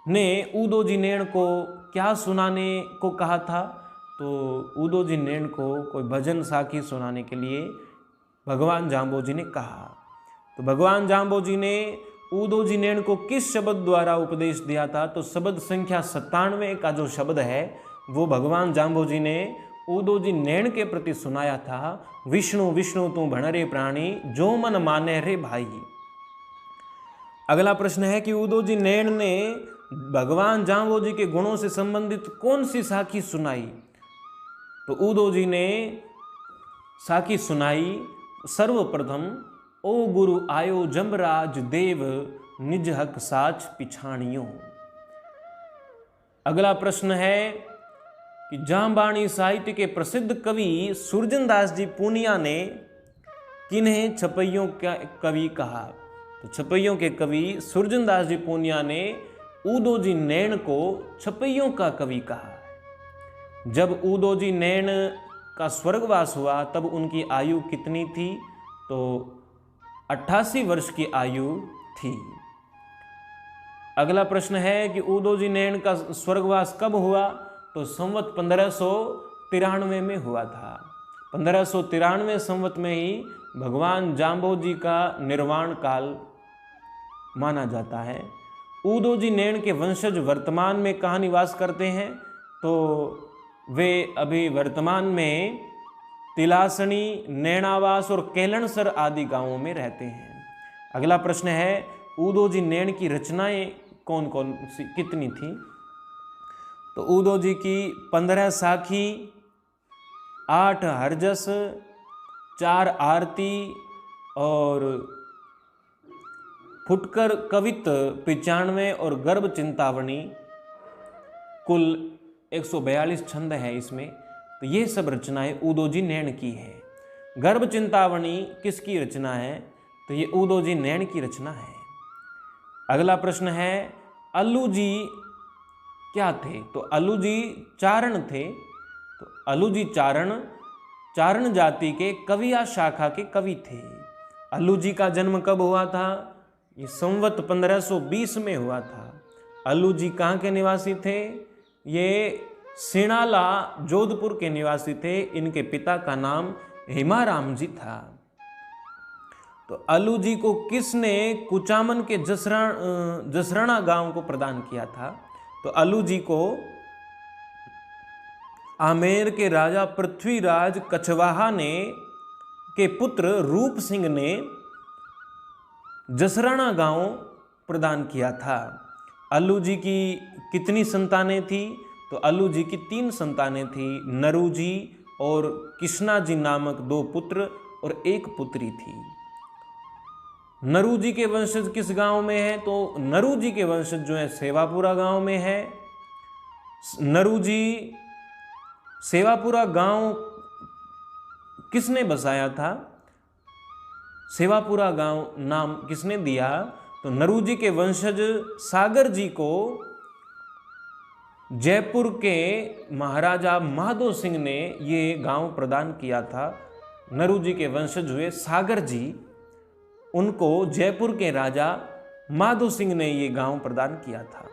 Speaker 1: ने उदोजी नैण को क्या सुनाने को कहा था? तो उदोजी नैण को कोई भजन साखी सुनाने के लिए भगवान जाम्बोजी ने कहा। तो भगवान जाम्बोजी ने उदोजी नैण को किस शब्द द्वारा उपदेश दिया था? तो शब्द संख्या 97 का जो शब्द है वो भगवान जाम्बोजी ने उदोजी नैण के प्रति सुनाया था। विष्णु विष्णु तू भणरे प्राणी, जो मन माने रे भाई। अगला प्रश्न है कि उदोजी नैण ने भगवान जाम्बोजी के गुणों से संबंधित कौन सी साखी सुनाई? तो उदोजी ने साखी सुनाई सर्वप्रथम, ओ गुरु आयो जमराज देव, निज हक साच पिछाणियों। अगला प्रश्न है कि जाम्बानी साहित्य के प्रसिद्ध कवि सुरजनदास जी पूनिया ने किन्हें छपैयों का कवि कहा? तो छपैयों के कवि सुरजनदास जी पूनिया ने उदोजी नैण को छपैयों का कवि कहा। जब उदोजी नैण का स्वर्गवास हुआ तब उनकी आयु कितनी थी? तो 88 वर्ष की आयु थी। अगला प्रश्न है कि उदोजी नैण का स्वर्गवास कब हुआ? तो संवत 1593 में हुआ था। 1593 संवत में ही भगवान जाम्बोजी का निर्वाण काल माना जाता है। उदोजी नैण के वंशज वर्तमान में कहाँ निवास करते हैं? तो वे अभी वर्तमान में तिलासनी, नैणावास और केलनसर आदि गांवों में रहते हैं। अगला प्रश्न है उदोजी नैण की रचनाएं कौन कौन सी कितनी थी? तो उदोजी की 15 साखी, 8 हरजस, 4 आरती और फुटकर कवित 95 और गर्भ चिंतावनी, कुल 142 छंद है इसमें। तो ये सब रचनाएं उदोजी नैण की है। गर्भ चिंतावनी किसकी रचना है? तो ये उदोजी नैण की रचना है। अगला प्रश्न है अल्लूजी क्या थे? तो अल्लूजी चारण थे। तो अल्लूजी चारण जाति के कविया शाखा के कवि थे। अल्लूजी का जन्म कब हुआ था? ये संवत 1520 में हुआ था। अल्लूजी कहाँ के निवासी थे? ये सिणाला जोधपुर के निवासी थे। इनके पिता का नाम हेमाराम जी था। तो अल्लूजी को किसने कुचामन के जसराणा गांव को प्रदान किया था? तो अल्लूजी को आमेर के राजा पृथ्वीराज कछवाहा ने के पुत्र रूप सिंह ने जसराणा गांव प्रदान किया था। अल्लूजी की कितनी संतानें थी? तो अल्लूजी की 3 संतानें थी। नरूजी और कृष्णाजी नामक 2 पुत्र और 1 पुत्री थी। नरूजी के वंशज किस गांव में है? तो नरूजी के वंशज जो है सेवापुरा गांव में है। नरूजी सेवापुरा गांव किसने बसाया था? सेवापुरा गांव नाम किसने दिया? तो नरूजी के वंशज सागर जी को जयपुर के महाराजा माधो सिंह ने ये गांव प्रदान किया था। नरूजी के वंशज हुए सागर जी, उनको जयपुर के राजा माधो सिंह ने ये गांव प्रदान किया था।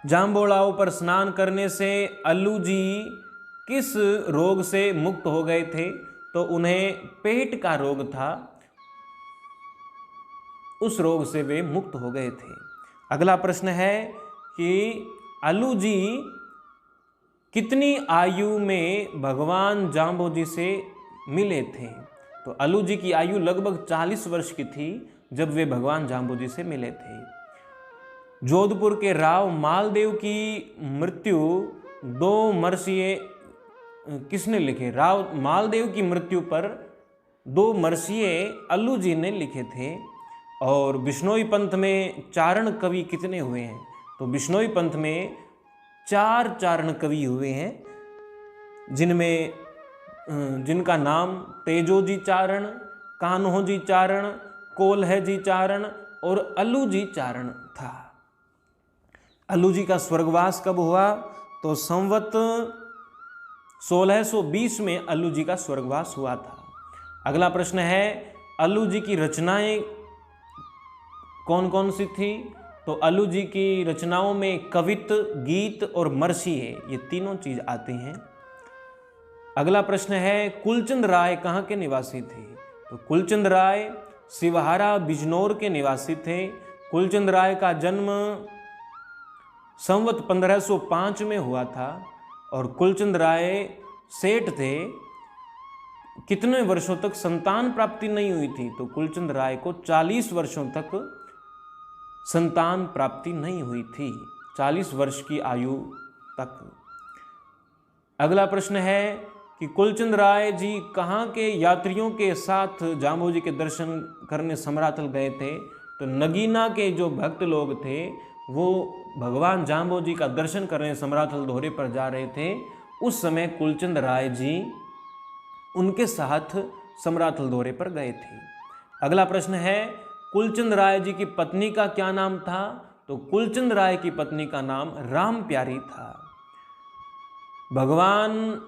Speaker 1: जांबोलाओं पर स्नान करने से अल्लूजी किस रोग से मुक्त हो गए थे? तो उन्हें पेट का रोग था, उस रोग से वे मुक्त हो गए थे। अगला प्रश्न है कि अल्लूजी कितनी आयु में भगवान जाम्बोजी से मिले थे? तो अल्लूजी की आयु लगभग 40 वर्ष की थी जब वे भगवान जाम्बोजी से मिले थे। जोधपुर के राव मालदेव की मृत्यु 2 मरसिए किसने लिखे? राव मालदेव की मृत्यु पर 2 मरसिए अल्लूजी ने लिखे थे। और बिश्नोई पंथ में चारण कवि कितने हुए हैं? तो बिश्नोई पंथ में 4 चारण कवि हुए हैं, जिनका नाम तेजोजी चारण, कान्होजी चारण, कोल्हजी चारण और अल्लूजी चारण था। अल्लूजी का स्वर्गवास कब हुआ? तो संवत 1620 में अल्लूजी का स्वर्गवास हुआ था। अगला प्रश्न है अल्लूजी की रचनाएं कौन कौन सी थी? तो अल्लूजी की रचनाओं में कवित, गीत और मरसी है, ये तीनों चीज आते हैं। अगला प्रश्न है कुलचंद राय कहाँ के निवासी थे? तो कुलचंद राय शिवहारा बिजनौर के निवासी थे। कुलचंद राय का जन्म संवत 1505 में हुआ था और कुलचंद राय सेठ थे। कितने वर्षों तक संतान प्राप्ति नहीं हुई थी? तो कुलचंद राय को 40 वर्षों तक संतान प्राप्ति नहीं हुई थी, 40 वर्ष की आयु तक। अगला प्रश्न है कि कुलचंद राय जी कहाँ के यात्रियों के साथ जाम्बोजी के दर्शन करने समराथल गए थे? तो नगीना के जो भक्त लोग थे वो भगवान जाम्बोजी का दर्शन करने समराथल दोहरे पर जा रहे थे। उस समय कुलचंद राय जी उनके साथ समराथल दोहरे पर गए थे। अगला प्रश्न है कुलचंद राय जी की पत्नी का क्या नाम था? तो कुलचंद राय की पत्नी का नाम राम प्यारी था। भगवान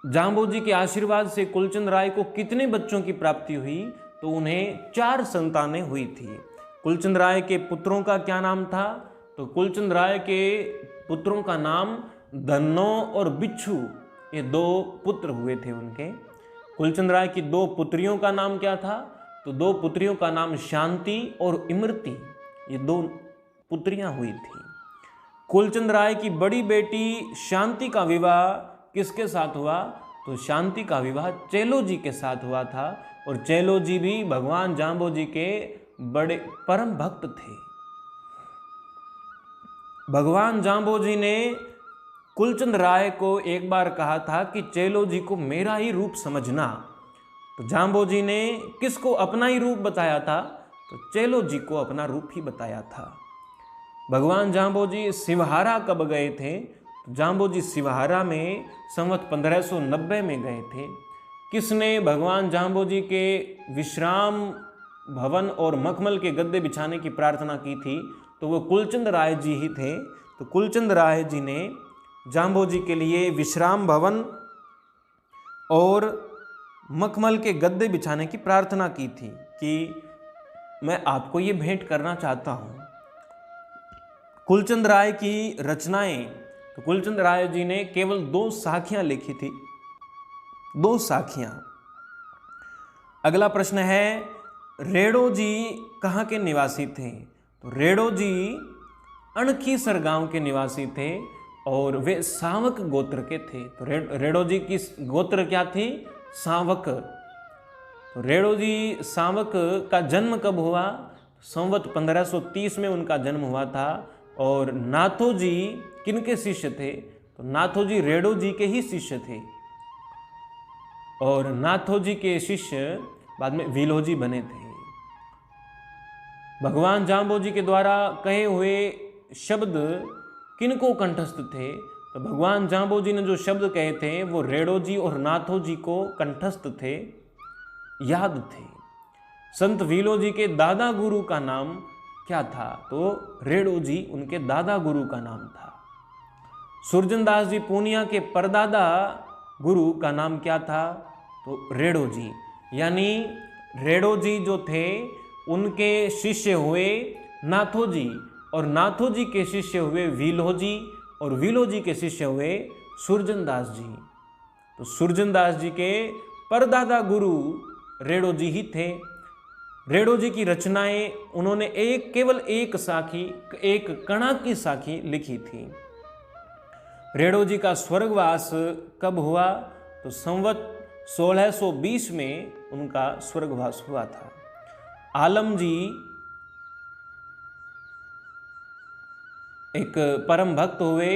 Speaker 1: जाम्बोजी के आशीर्वाद से कुलचंद राय को कितने बच्चों की प्राप्ति हुई? तो उन्हें 4 संतानें हुई थी। कुलचंद राय के पुत्रों का क्या नाम था? तो कुलचंद राय के पुत्रों का नाम धन्नो और बिच्छू, ये 2 पुत्र हुए थे उनके। कुलचंद राय की 2 पुत्रियों का नाम क्या था? तो 2 पुत्रियों का नाम शांति और इमरती, ये 2 पुत्रियां हुई थी। कुलचंद राय की बड़ी बेटी शांति का विवाह किसके साथ हुआ? तो शांति का विवाह चेलो जी के साथ हुआ था, और चेलो जी भी भगवान जाम्बो जी के बड़े परम भक्त थे। भगवान जाम्बो जी ने कुलचंद राय को एक बार कहा था कि चेलो जी को मेरा ही रूप समझना। तो जाम्बो जी ने किसको अपना ही रूप बताया था? तो चेलो जी को अपना रूप ही बताया था। भगवान जाम्बो जी सिवहारा कब गए थे? तो जाम्बो जी सिवहारा में संवत 1590 में गए थे। किसने भगवान जाम्बो जी के विश्राम भवन और मखमल के गद्दे बिछाने की प्रार्थना की थी? तो वो कुलचंद राय जी ही थे। तो कुलचंद राय जी ने जाम्बो जी के लिए विश्राम भवन और मखमल के गद्दे बिछाने की प्रार्थना की थी कि मैं आपको ये भेंट करना चाहता हूँ। कुलचंद राय की रचनाएं, तो कुलचंद राय जी ने केवल 2 साखियां लिखी थी, 2 साखियां। अगला प्रश्न है, रेडो जी कहाँ के निवासी थे? तो रेडो जी अणखीसर गांव के निवासी थे और वे सावक गोत्र के थे। तो रेडो जी की गोत्र क्या थी? सावक। तो रेडो जी सावक का जन्म कब हुआ? संवत 1530 में उनका जन्म हुआ था। और नाथो जी किनके शिष्य थे? तो नाथो जी रेडो जी के ही शिष्य थे, और नाथो जी के शिष्य बाद में विलोजी बने थे। भगवान जाम्बो जी के द्वारा कहे हुए शब्द किनको कंठस्थ थे? तो भगवान जाम्बो जी ने जो शब्द कहे थे वो रेडो जी और नाथो जी को कंठस्थ थे, याद थे। संत विलो जी के दादा गुरु का नाम क्या था? तो रेडो जी उनके दादा गुरु का नाम था। सुरजनदास जी पूनिया के परदादा गुरु का नाम क्या था? तो रेडो जी। यानी रेडो जी जो थे उनके शिष्य हुए नाथो जी, और नाथो जी के शिष्य हुए विलो जी, और विलो जी के शिष्य हुए सुरजनदास जी। तो सुरजनदास जी के परदादा गुरु रेडो जी ही थे। रेडो जी की रचनाएं उन्होंने केवल एक साखी, एक कणा की साखी लिखी थी। रेडो जी का स्वर्गवास कब हुआ? तो संवत 1620 में उनका स्वर्गवास हुआ था। आलम जी एक परम भक्त हुए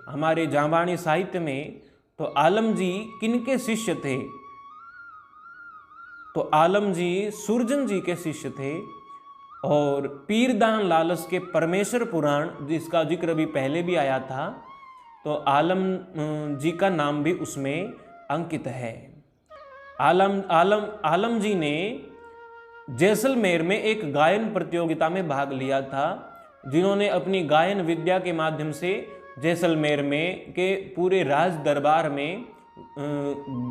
Speaker 1: हमारे जाम्बानी साहित्य में। तो आलम जी किनके शिष्य थे? तो आलम जी सुरजन जी के शिष्य थे, और पीरदान लालस के परमेश्वर पुराण जिसका जिक्र अभी पहले भी आया था, तो आलम जी का नाम भी उसमें अंकित है। आलम जी ने जैसलमेर में एक गायन प्रतियोगिता में भाग लिया था, जिन्होंने अपनी गायन विद्या के माध्यम से जैसलमेर में के पूरे राज दरबार में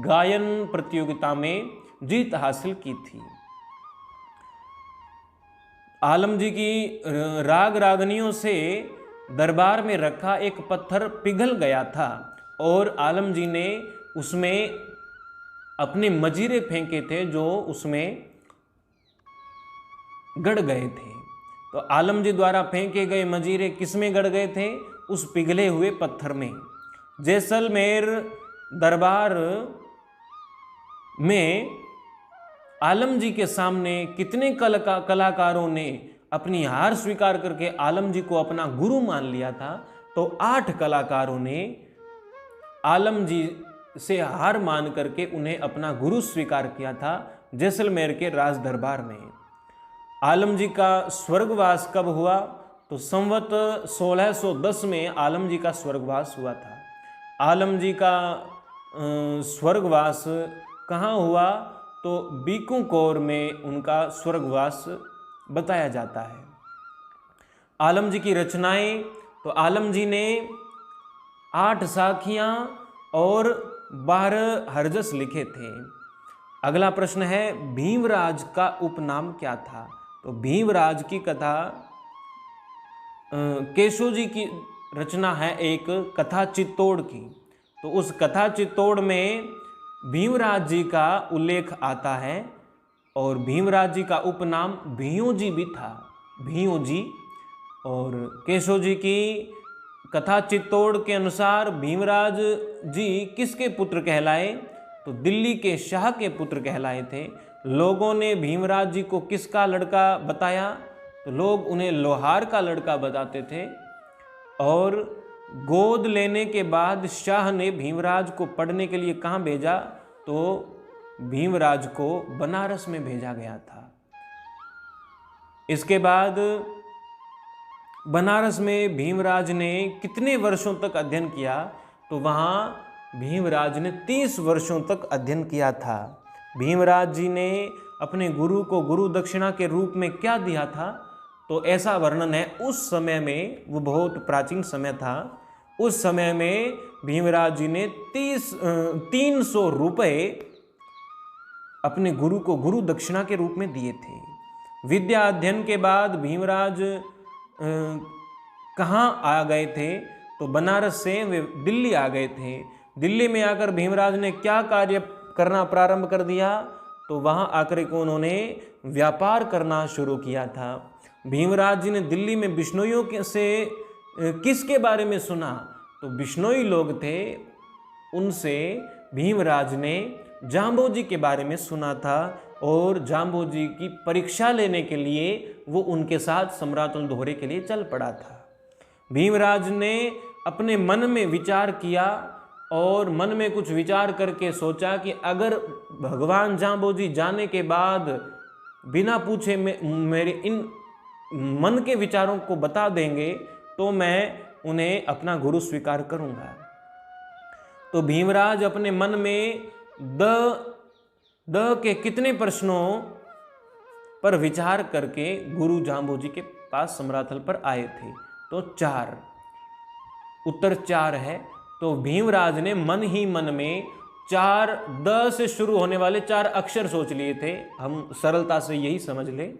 Speaker 1: गायन प्रतियोगिता में जीत हासिल की थी। आलम जी की राग रागनियों से दरबार में रखा एक पत्थर पिघल गया था, और आलम जी ने उसमें अपने मजीरे फेंके थे जो उसमें गड़ गए थे। तो आलम जी द्वारा फेंके गए मजीरे किसमें गड़ गए थे? उस पिघले हुए पत्थर में। जैसलमेर दरबार में आलम जी के सामने कितने कलाकारों ने अपनी हार स्वीकार करके आलम जी को अपना गुरु मान लिया था? तो 8 कलाकारों ने आलम जी से हार मान करके उन्हें अपना गुरु स्वीकार किया था जैसलमेर के राज दरबार में। आलम जी का स्वर्गवास कब हुआ? तो संवत 1610 में आलम जी का स्वर्गवास हुआ था। आलम जी का स्वर्गवास कहाँ हुआ? तो बीकूकौर में उनका स्वर्गवास बताया जाता है। आलम जी की रचनाएं, तो आलम जी ने 8 साखियां और 12 हरजस लिखे थे। अगला प्रश्न है, भीमराज का उपनाम क्या था? तो भीमराज की कथा केशव जी की रचना है एक कथा चित्तौड़ की। तो उस कथा चित्तौड़ में भीमराज जी का उल्लेख आता है, और भीमराज जी का उपनाम भीयों जी भी था, भीयों जी। और केशव जी की कथा चित्तौड़ के अनुसार भीमराज जी किसके पुत्र कहलाए? तो दिल्ली के शाह के पुत्र कहलाए थे। लोगों ने भीमराज जी को किसका लड़का बताया? तो लोग उन्हें लोहार का लड़का बताते थे। और गोद लेने के बाद शाह ने भीमराज को पढ़ने के लिए कहाँ भेजा? तो भीमराज को बनारस में भेजा गया था। इसके बाद बनारस में भीमराज ने कितने वर्षों तक अध्ययन किया? तो वहाँ भीमराज ने 30 वर्षों तक अध्ययन किया था। भीमराज जी ने अपने गुरु को गुरु दक्षिणा के रूप में क्या दिया था? तो ऐसा वर्णन है, उस समय में, वो बहुत प्राचीन समय था, उस समय में भीमराज जी ने 300 रुपये अपने गुरु को गुरु दक्षिणा के रूप में दिए थे। विद्या अध्ययन के बाद भीमराज कहाँ आ गए थे? तो बनारस से वे दिल्ली आ गए थे। दिल्ली में आकर भीमराज ने क्या कार्य करना प्रारंभ कर दिया? तो वहाँ आकर को उन्होंने व्यापार करना शुरू किया था। भीमराज जी ने दिल्ली में बिश्नोइयों से किसके बारे में सुना? तो बिश्नोई लोग थे, उनसे भीमराज ने जाम्बोजी के बारे में सुना था और जाम्बोजी की परीक्षा लेने के लिए वो उनके साथ सम्रातुल दोहरे के लिए चल पड़ा था। भीमराज ने अपने मन में विचार किया और मन में कुछ विचार करके सोचा कि अगर भगवान जाम्बोजी जाने के बाद बिना पूछे मेरे इन मन के विचारों को बता देंगे तो मैं उन्हें अपना गुरु स्वीकार करूंगा। तो भीमराज अपने मन में द के कितने प्रश्नों पर विचार करके गुरु जाम्बोजी के पास समराथल पर आए थे? तो 4, उत्तर 4 है। तो भीमराज ने मन ही मन में 4 द से शुरू होने वाले 4 अक्षर सोच लिए थे। हम सरलता से यही समझ ले,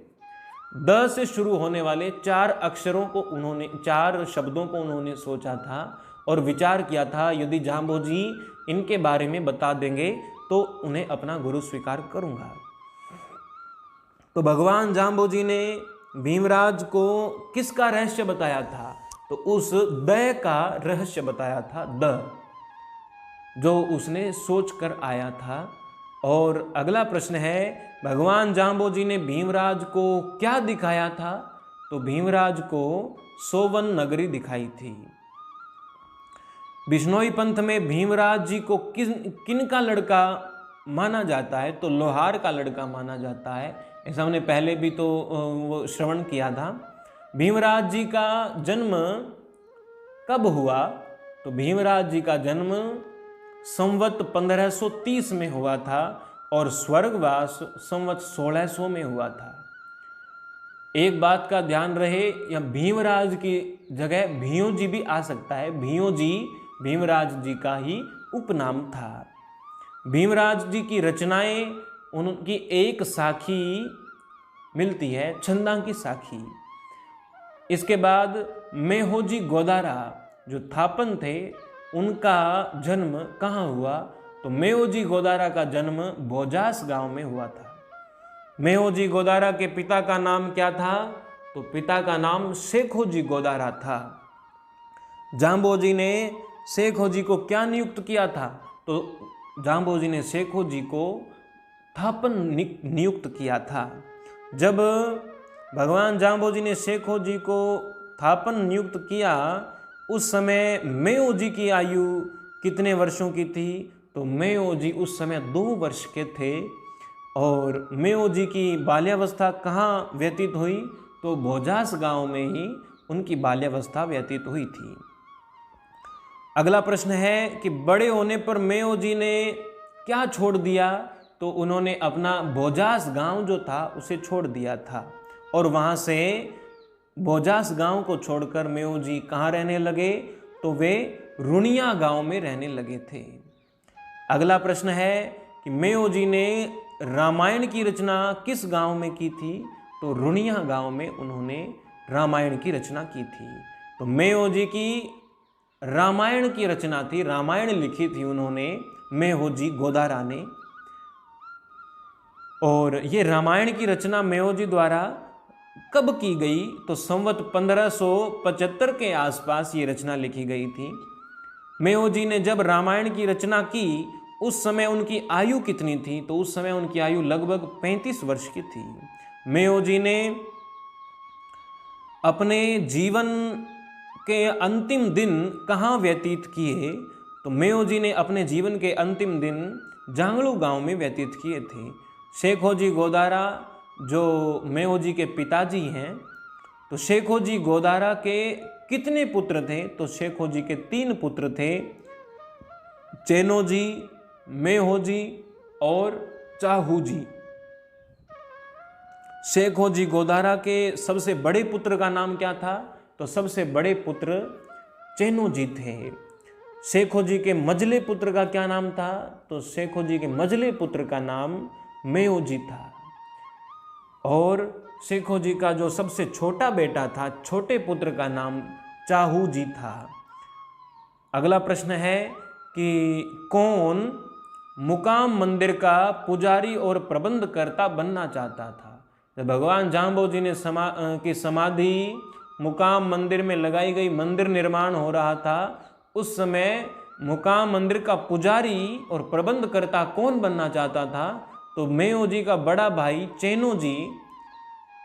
Speaker 1: द से शुरू होने वाले 4 अक्षरों को उन्होंने, 4 शब्दों को उन्होंने सोचा था और विचार किया था, यदि जाम्बोजी इनके बारे में बता देंगे तो उन्हें अपना गुरु स्वीकार करूंगा। तो भगवान जाम्बोजी ने भीमराज को किसका रहस्य बताया था? तो उस द का रहस्य बताया था, द, जो उसने सोच कर आया था। और अगला प्रश्न है, भगवान जाम्बोजी ने भीमराज को क्या दिखाया था? तो भीमराज को सोवन नगरी दिखाई थी। बिश्नोई पंथ में भीमराज जी को किन का लड़का माना जाता है? तो लोहार का लड़का माना जाता है। ऐसा हमने पहले भी तो वो श्रवण किया था। भीमराज जी का जन्म कब हुआ? तो भीमराज जी का जन्म संवत 1530 में हुआ था और स्वर्गवास संवत 1600 में हुआ था। एक बात का ध्यान रहे, या भीमराज की जगह भियो जी भी आ सकता है। भियो जी भीमराज जी का ही उपनाम था। भीमराज जी की रचनाएं, उनकी एक साखी मिलती है, छंदांकी साखी। इसके बाद मेहोजी गोदारा जो थापन थे, उनका जन्म कहाँ हुआ? तो मेहोजी गोदारा का जन्म भोजास गांव में हुआ था। मेहोजी गोदारा के पिता का नाम क्या था? तो पिता का नाम शेखोजी गोदारा था। जाम्बोजी ने शेखोजी को क्या नियुक्त किया था? तो जाम्बोजी ने शेखोजी को थापन नियुक्त किया था। जब भगवान जाम्बोजी ने शेखोजी को थापन नियुक्त किया, उस समय मेओजी की आयु कितने वर्षों की थी? तो मेओजी उस समय 2 वर्ष के थे। और मेओजी की बाल्यावस्था कहाँ व्यतीत हुई? तो भोजास गांव में ही उनकी बाल्यावस्था व्यतीत हुई थी। अगला प्रश्न है कि बड़े होने पर मेओजी ने क्या छोड़ दिया? तो उन्होंने अपना भोजास गांव जो था उसे छोड़ दिया था और वहाँ से भोजास गांव को छोड़कर मेओजी कहाँ रहने लगे? तो वे रुनिया गांव में रहने लगे थे। अगला प्रश्न है कि मेओजी ने रामायण की रचना किस गांव में की थी? तो रुनिया गांव में उन्होंने रामायण की रचना की थी। तो मेओजी की रामायण की रचना थी, रामायण लिखी थी उन्होंने मेहोजी गोदारा ने। और ये रामायण की रचना मेओजी द्वारा कब की गई? तो संवत 1575 के आसपास ये रचना लिखी गई थी। मेहो जी ने जब रामायण की रचना की उस समय उनकी आयु कितनी थी? तो उस समय उनकी आयु लगभग 35 वर्ष की थी। मेहो जी ने अपने जीवन के अंतिम दिन कहाँ व्यतीत किए? तो मेहो जी ने अपने जीवन के अंतिम दिन जांगलू गांव में व्यतीत किए थे। शेखो जी गोदारा जो मेहो जी के पिताजी हैं, तो शेखो जी गोदारा के कितने पुत्र थे? तो शेखो जी के 3 पुत्र थे, चेनो जी, मेहो जी और चाहू जी। शेखो जी गोदारा के सबसे बड़े पुत्र का नाम क्या था? तो सबसे बड़े पुत्र चेनो जी थे। शेखो जी के मझले पुत्र का क्या नाम था? तो शेखो जी के मझले पुत्र का नाम मेहो जी था। और शेखो जी का जो सबसे छोटा बेटा था, छोटे पुत्र का नाम चाहू जी था। अगला प्रश्न है कि कौन मुकाम मंदिर का पुजारी और प्रबंधकर्ता बनना चाहता था? जब भगवान जाम्बो जी ने की समाधि मुकाम मंदिर में लगाई गई, मंदिर निर्माण हो रहा था, उस समय मुकाम मंदिर का पुजारी और प्रबंधकर्ता कौन बनना चाहता था? तो मेहो जी का बड़ा भाई चेनो जी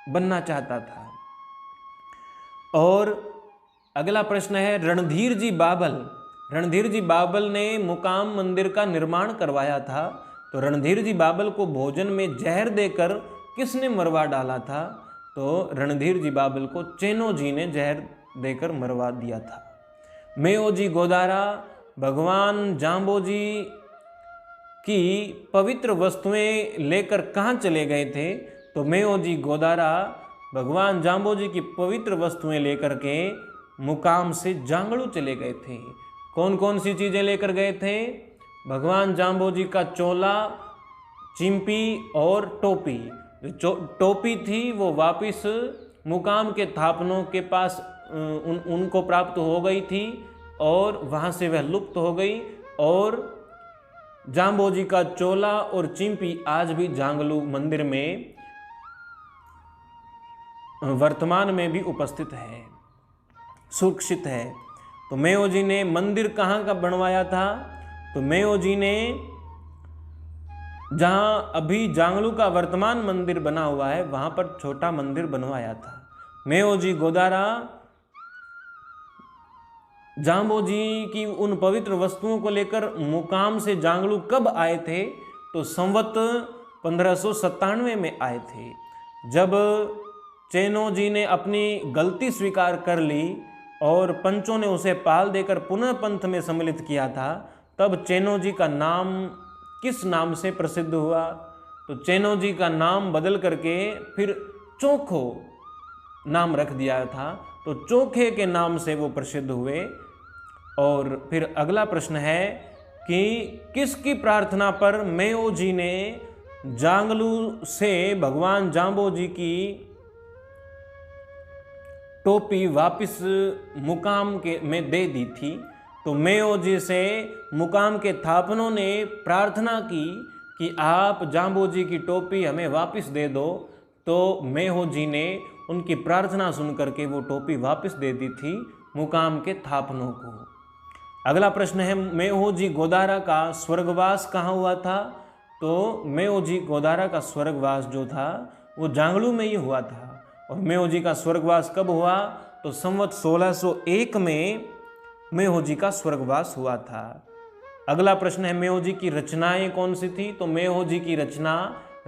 Speaker 1: बनना चाहता था। और अगला प्रश्न है रणधीर जी बाबल। रणधीर जी बाबल ने मुकाम मंदिर का निर्माण करवाया था, तो रणधीर जी बाबल को भोजन में जहर देकर किसने मरवा डाला था? तो रणधीर जी बाबल को चेनो जी ने जहर देकर मरवा दिया था। मेहो जी गोदारा भगवान जाम्बो जी की पवित्र वस्तुएं लेकर कहाँ चले गए थे? तो मेहो जी गोदारा भगवान जाम्बो जी की पवित्र वस्तुएं लेकर के मुकाम से जांगलू चले गए थे। कौन कौन सी चीज़ें लेकर गए थे? भगवान जाम्बो जी का चोला, चिंपी और टोपी। जो टोपी थी वो वापिस मुकाम के थापनों के पास उनको प्राप्त हो गई थी और वहाँ से वह लुप्त हो गई। और जाम्बो जी का चोला और चिंपी आज भी जांगलू मंदिर में वर्तमान में भी उपस्थित है, सुरक्षित है। तो मेहो जी ने मंदिर कहाँ का बनवाया था? तो मेहो जी ने जहाँ अभी जांगलू का वर्तमान मंदिर बना हुआ है वहाँ पर छोटा मंदिर बनवाया था। मेहो जी गोदारा जाम्बो जी की उन पवित्र वस्तुओं को लेकर मुकाम से जांगलू कब आए थे? तो संवत 1597 में आए थे। जब चेनो जी ने अपनी गलती स्वीकार कर ली और पंचों ने उसे पाल देकर पुनः पंथ में सम्मिलित किया था, तब चेनो जी का नाम किस नाम से प्रसिद्ध हुआ? तो चेनो जी का नाम बदल करके फिर चोखो नाम रख दिया था, तो चोखे के नाम से वो प्रसिद्ध हुए। और फिर अगला प्रश्न है कि किसकी प्रार्थना पर मेहो जी ने जांगलू से भगवान जाम्बो जी की टोपी वापिस मुकाम के में दे दी थी? तो मेहो जी से मुकाम के थापनों ने प्रार्थना की कि आप जाम्बो जी की टोपी हमें वापिस दे दो, तो मेहो जी ने उनकी प्रार्थना सुन करके वो टोपी वापिस दे दी थी मुकाम के थापनों को। अगला प्रश्न है मेहो जी गोदारा का स्वर्गवास कहाँ हुआ था? तो मेहो जी गोदारा का स्वर्गवास जो था वो जांगलू में ही हुआ था। और मेहो जी का स्वर्गवास कब हुआ? तो संवत 1601 में मेहो जी का स्वर्गवास हुआ था। अगला प्रश्न है मेहो जी की रचनाएं कौन सी थी? तो मेहो जी की रचना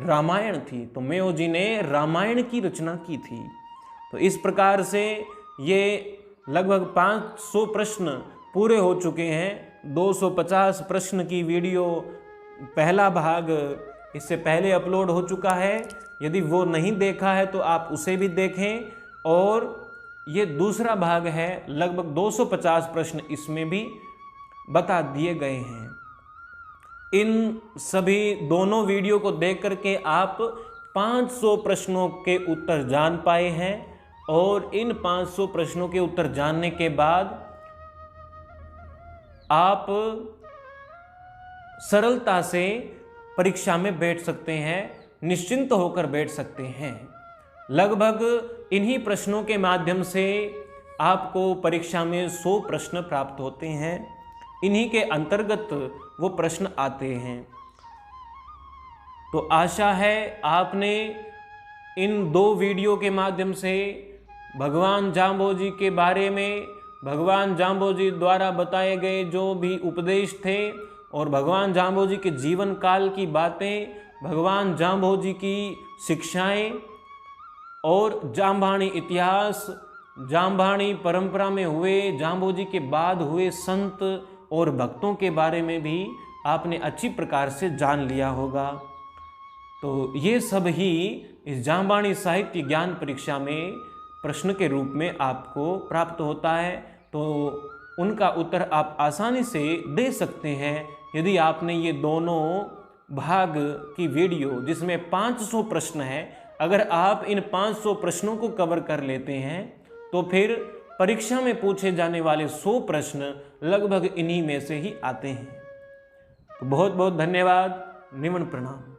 Speaker 1: रामायण थी। तो मेहो जी ने रामायण की रचना की थी। तो इस प्रकार से ये लगभग 500 प्रश्न पूरे हो चुके हैं। 250 प्रश्न की वीडियो पहला भाग इससे पहले अपलोड हो चुका है। यदि वो नहीं देखा है तो आप उसे भी देखें। और ये दूसरा भाग है, लगभग 250 प्रश्न इसमें भी बता दिए गए हैं। इन सभी दोनों वीडियो को देख करके आप 500 प्रश्नों के उत्तर जान पाए हैं। और इन 500 प्रश्नों के उत्तर जानने के बाद आप सरलता से परीक्षा में बैठ सकते हैं, निश्चिंत होकर बैठ सकते हैं। लगभग इन्हीं प्रश्नों के माध्यम से आपको परीक्षा में 100 प्रश्न प्राप्त होते हैं। इन्हीं के अंतर्गत वो प्रश्न आते हैं। तो आशा है आपने इन 2 वीडियो के माध्यम से भगवान जाम्बोजी के बारे में, भगवान जाम्बोजी द्वारा बताए गए जो भी उपदेश थे और भगवान जाम्बोजी के जीवन काल की बातें, भगवान जाम्बोजी की शिक्षाएं और जाम्बानी इतिहास, जाम्बानी परंपरा में हुए, जाम्बोजी के बाद हुए संत और भक्तों के बारे में भी आपने अच्छी प्रकार से जान लिया होगा। तो ये सब ही इस जाम्बानी साहित्य ज्ञान परीक्षा में प्रश्न के रूप में आपको प्राप्त होता है। तो उनका उत्तर आप आसानी से दे सकते हैं यदि आपने ये दोनों भाग की वीडियो, जिसमें 500 प्रश्न हैं, अगर आप इन 500 प्रश्नों को कवर कर लेते हैं तो फिर परीक्षा में पूछे जाने वाले 100 प्रश्न लगभग इन्हीं में से ही आते हैं। तो बहुत बहुत धन्यवाद। निमन प्रणाम।